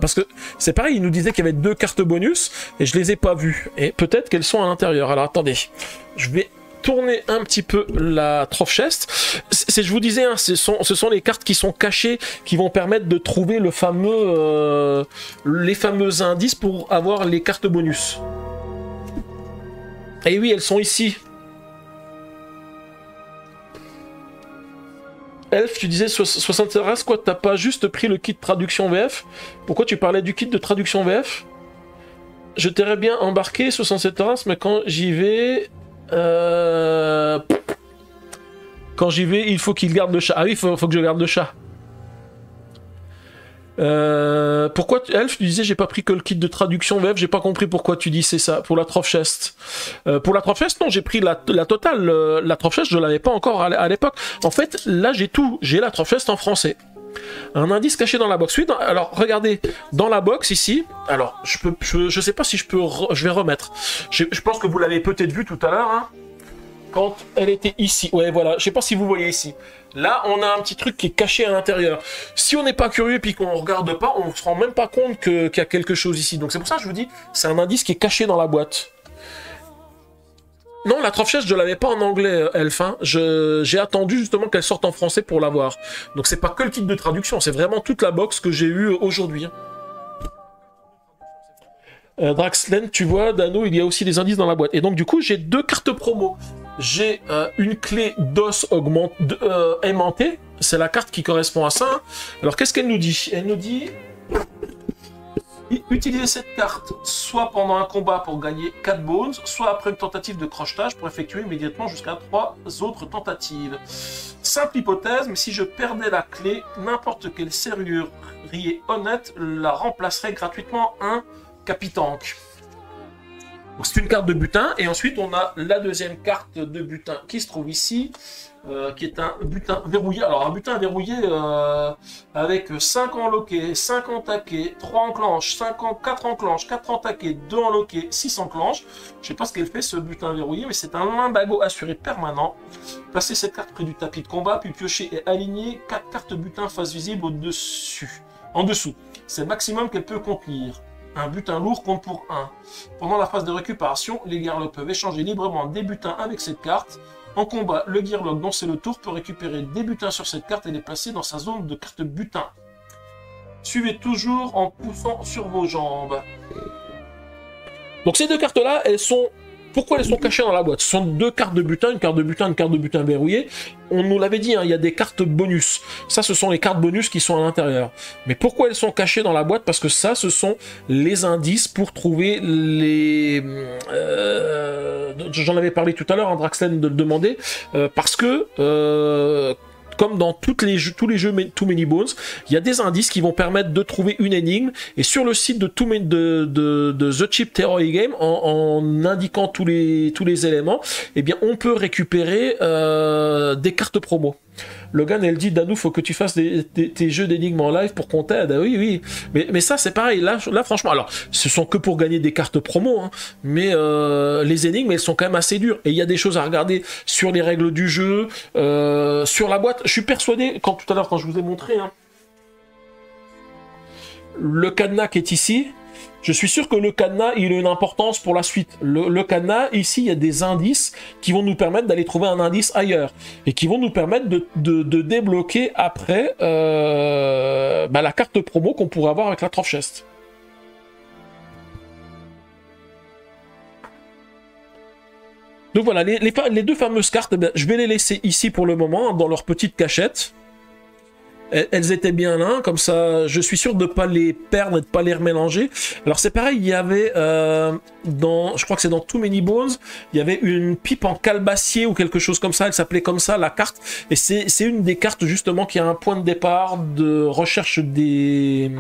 parce que c'est pareil, il nous disait qu'il y avait 2 cartes bonus, et je les ai pas vues. Et peut-être qu'elles sont à l'intérieur. Alors, attendez, je vais tourner un petit peu la Troph Chest. Je vous disais, hein, ce sont les cartes qui sont cachées, qui vont permettre de trouver les fameux indices pour avoir les cartes bonus. Et oui, elles sont ici. Elf, tu disais 60 races, quoi, t'as pas juste pris le kit de traduction VF? Pourquoi tu parlais du kit de traduction VF? Je t'aurais bien embarqué 67 races, mais quand j'y vais... Quand j'y vais, il faut qu'il garde le chat. Ah oui, il faut que je garde le chat. Pourquoi, Elf, tu disais j'ai pas pris que le kit de traduction VF, j'ai pas compris pourquoi tu dis c'est ça, pour la Troph Chest. Pour la Troph Chest, non, j'ai pris la totale, la Troph Chest, je l'avais pas encore à l'époque. En fait, là j'ai tout, j'ai la Troph Chest en français. Un indice caché dans la box. Oui, alors regardez, dans la box ici, alors je sais pas si je vais remettre. Je pense que vous l'avez peut-être vu tout à l'heure, hein, quand elle était ici. Ouais, voilà, je sais pas si vous voyez ici. Là, on a un petit truc qui est caché à l'intérieur. Si on n'est pas curieux et puis qu'on regarde pas, on se rend même pas compte qu'il y a quelque chose ici. Donc c'est pour ça que je vous dis, c'est un indice qui est caché dans la boîte. Non, la Troph Chest, je l'avais pas en anglais, Elf. Hein. J'ai attendu justement qu'elle sorte en français pour l'avoir. Donc c'est pas que le kit de traduction, c'est vraiment toute la box que j'ai eue aujourd'hui. Draxlen, tu vois, Dano, il y a aussi des indices dans la boîte. Et donc du coup, j'ai 2 cartes promo. J'ai une clé d'os aimantée. C'est la carte qui correspond à ça. Hein. Alors qu'est-ce qu'elle nous dit? Elle nous dit... Utilisez cette carte soit pendant un combat pour gagner 4 bones, soit après une tentative de crochetage pour effectuer immédiatement jusqu'à 3 autres tentatives. Simple hypothèse, mais si je perdais la clé, n'importe quelle serrurier honnête la remplacerait gratuitement un Capitank. C'est une carte de butin, et ensuite on a la deuxième carte de butin qui se trouve ici, qui est un butin verrouillé. Alors un butin verrouillé avec 5 en loquet, 5 en taquet, 3 en clenche, 4 en clenche, 4 en taquet, 2 en loquet, 6 en clenche. Je sais pas ce qu'elle fait ce butin verrouillé, mais c'est un limbago assuré permanent. Placez cette carte près du tapis de combat, puis piochez et alignez 4 cartes butin face visible au-dessus. En dessous. C'est le maximum qu'elle peut contenir. Un butin lourd compte pour 1. Pendant la phase de récupération, les Gearlocks peuvent échanger librement des butins avec cette carte. En combat, le Gearlock dont c'est le tour peut récupérer des butins sur cette carte et les placer dans sa zone de carte butin. Suivez toujours en poussant sur vos jambes. Donc ces 2 cartes-là, elles sont... Pourquoi elles sont cachées dans la boîte? Ce sont 2 cartes de butin, une carte de butin verrouillée. On nous l'avait dit, hein, il y a des cartes bonus. Ça, ce sont les cartes bonus qui sont à l'intérieur. Mais pourquoi elles sont cachées dans la boîte? Parce que ça, ce sont les indices pour trouver les... J'en avais parlé tout à l'heure, hein, Draxlen de le demander. Parce que... comme dans tous les jeux Too Many Bones, il y a des indices qui vont permettre de trouver une énigme. Et sur le site de The Cheap Terror Game, en indiquant tous les éléments, eh bien, on peut récupérer des cartes promo. Logan, elle dit, Danou, faut que tu fasses tes jeux d'énigmes en live pour qu'on t'aide. Oui, oui. Mais ça, c'est pareil. Là, franchement, alors, ce sont que pour gagner des cartes promo, hein, mais les énigmes, elles sont quand même assez dures. Et il y a des choses à regarder sur les règles du jeu, sur la boîte. Je suis persuadé, tout à l'heure, quand je vous ai montré, hein, le cadenas qui est ici, je suis sûr que le cadenas, il a une importance pour la suite. Le cadenas, ici, il y a des indices qui vont nous permettre d'aller trouver un indice ailleurs. Et qui vont nous permettre de débloquer après la carte promo qu'on pourrait avoir avec la Troph Chest. Donc voilà, les 2 fameuses cartes, je vais les laisser ici pour le moment, dans leur petite cachette. Elles étaient bien là, comme ça, je suis sûr de ne pas les perdre et de ne pas les remélanger. Alors c'est pareil, il y avait, je crois que c'est dans Too Many Bones, il y avait une pipe en calebassier ou quelque chose comme ça, elle s'appelait comme ça, la carte. Et c'est une des cartes justement qui a un point de départ de recherche des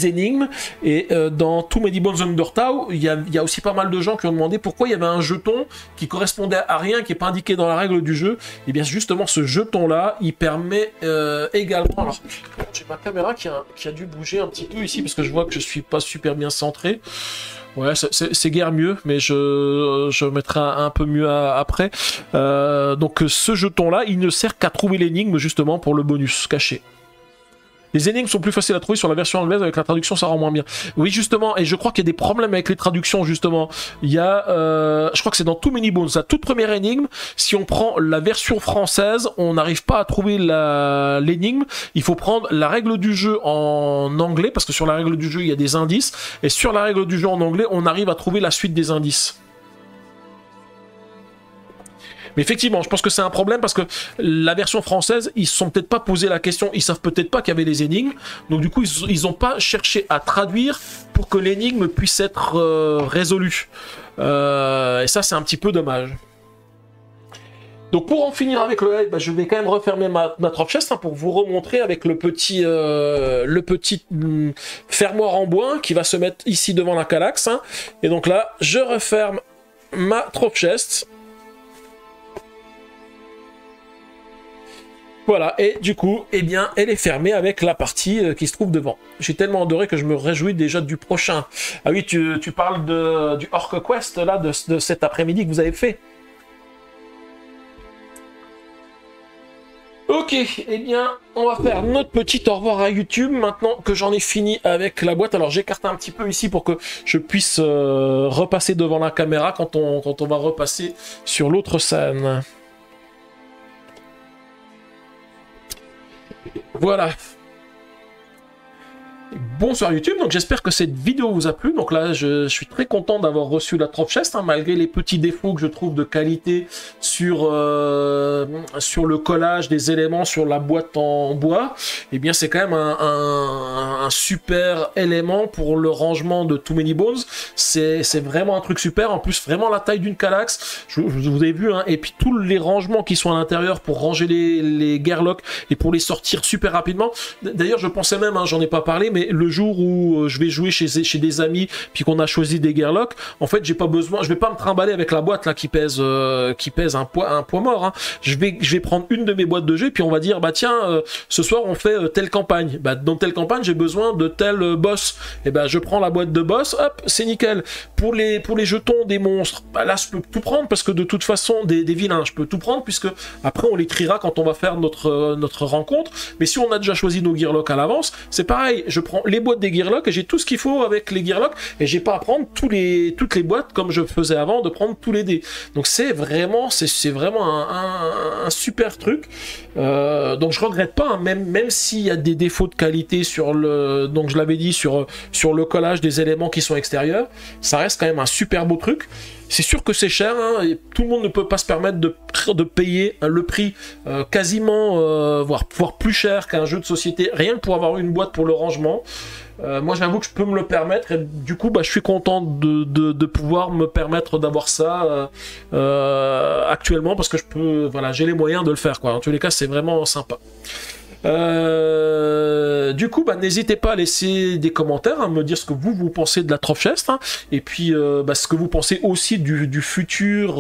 énigmes. Et dans Too Many Bones Undertow, il y a aussi pas mal de gens qui ont demandé pourquoi il y avait un jeton qui correspondait à rien, qui n'est pas indiqué dans la règle du jeu. Et bien justement ce jeton là, il permet également... Alors j'ai ma caméra qui a dû bouger un petit peu ici parce que je vois que je suis pas super bien centré. Ouais, c'est guère mieux, mais je mettrai un peu mieux après. Donc ce jeton là, il ne sert qu'à trouver l'énigme justement pour le bonus caché. Les énigmes sont plus faciles à trouver sur la version anglaise, avec la traduction ça rend moins bien. Oui justement, et je crois qu'il y a des problèmes avec les traductions justement. Il y a, je crois que c'est dans Too Many Bones, la toute première énigme, si on prend la version française, on n'arrive pas à trouver l'énigme. Il faut prendre la règle du jeu en anglais, parce que sur la règle du jeu il y a des indices, et sur la règle du jeu en anglais, on arrive à trouver la suite des indices. Mais effectivement, je pense que c'est un problème parce que la version française, ils se sont peut-être pas posé la question, ils savent peut-être pas qu'il y avait les énigmes, donc du coup, ils ont pas cherché à traduire pour que l'énigme puisse être résolue. Et ça, c'est un petit peu dommage. Donc pour en finir avec le live, bah, je vais quand même refermer ma drop chest hein, pour vous remontrer avec le petit fermoir en bois qui va se mettre ici devant la Kallax. Hein. Et donc là, je referme ma drop chest. Voilà, et du coup, eh bien, elle est fermée avec la partie qui se trouve devant. J'ai tellement adoré que je me réjouis déjà du prochain. Ah oui, tu parles du Orc Quest, là, de cet après-midi que vous avez fait. Ok, eh bien, on va faire notre petit au revoir à YouTube maintenant que j'en ai fini avec la boîte. Alors, j'écarte un petit peu ici pour que je puisse repasser devant la caméra quand on va repasser sur l'autre scène. Voilà. Bonsoir YouTube, donc j'espère que cette vidéo vous a plu. Donc là, je suis très content d'avoir reçu la drop chest, hein, malgré les petits défauts que je trouve de qualité sur le collage des éléments sur la boîte en bois. Eh bien, c'est quand même un super élément pour le rangement de Too Many Bones. C'est vraiment un truc super. En plus, vraiment la taille d'une Kallax. Vous avez vu, hein, et puis tous les rangements qui sont à l'intérieur pour ranger les Gearlock et pour les sortir super rapidement. D'ailleurs, je pensais même, hein, j'en ai pas parlé, mais le jour où je vais jouer chez des amis, puis qu'on a choisi des Gearlock, en fait, j'ai pas besoin, je vais pas me trimballer avec la boîte là qui pèse un poids mort. Hein. Je vais prendre une de mes boîtes de jeu, puis on va dire, bah tiens, ce soir on fait telle campagne. Bah, dans telle campagne, j'ai besoin de tel boss. Et ben, je prends la boîte de boss, hop, c'est nickel. Pour les jetons des monstres, bah là, je peux tout prendre parce que de toute façon, des vilains, je peux tout prendre puisque après on les triera quand on va faire notre rencontre. Mais si on a déjà choisi nos Gearlock à l'avance, c'est pareil. Je prends les boîtes des Gearlock et j'ai tout ce qu'il faut avec les Gearlock et j'ai pas à prendre toutes les boîtes comme je faisais avant de prendre tous les dés. Donc c'est vraiment un super truc. Donc je regrette pas, hein, même s'il y a des défauts de qualité sur donc je l'avais dit sur le collage des éléments qui sont extérieurs, ça reste quand même un super beau truc. C'est sûr que c'est cher, hein, et tout le monde ne peut pas se permettre de payer le prix quasiment, voire plus cher qu'un jeu de société, rien que pour avoir une boîte pour le rangement. Moi j'avoue que je peux me le permettre et du coup bah, je suis content de pouvoir me permettre d'avoir ça actuellement parce que je peux, voilà, j'ai les moyens de le faire quoi. En tous les cas c'est vraiment sympa. Du coup, bah, n'hésitez pas à laisser des commentaires, à me dire ce que vous pensez de la drop chest, hein, et puis bah, ce que vous pensez aussi du futur,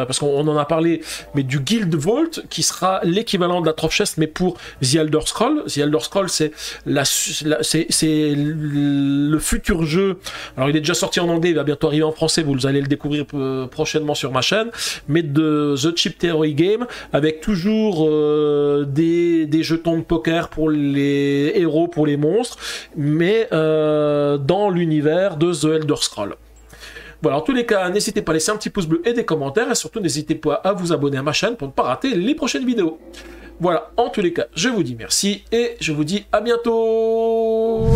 parce qu'on en a parlé, mais du Guild Vault, qui sera l'équivalent de la drop chest, mais pour The Elder Scrolls. The Elder Scrolls, c'est le futur jeu. Alors, il est déjà sorti en anglais, il va bientôt arriver en français, vous allez le découvrir prochainement sur ma chaîne, mais de The Cheap Theory Game, avec toujours des jetons de poker pour les héros, pour les monstres, mais dans l'univers de The Elder Scrolls. Voilà, en tous les cas, n'hésitez pas à laisser un petit pouce bleu et des commentaires, et surtout n'hésitez pas à vous abonner à ma chaîne pour ne pas rater les prochaines vidéos. Voilà, en tous les cas, je vous dis merci, et je vous dis à bientôt.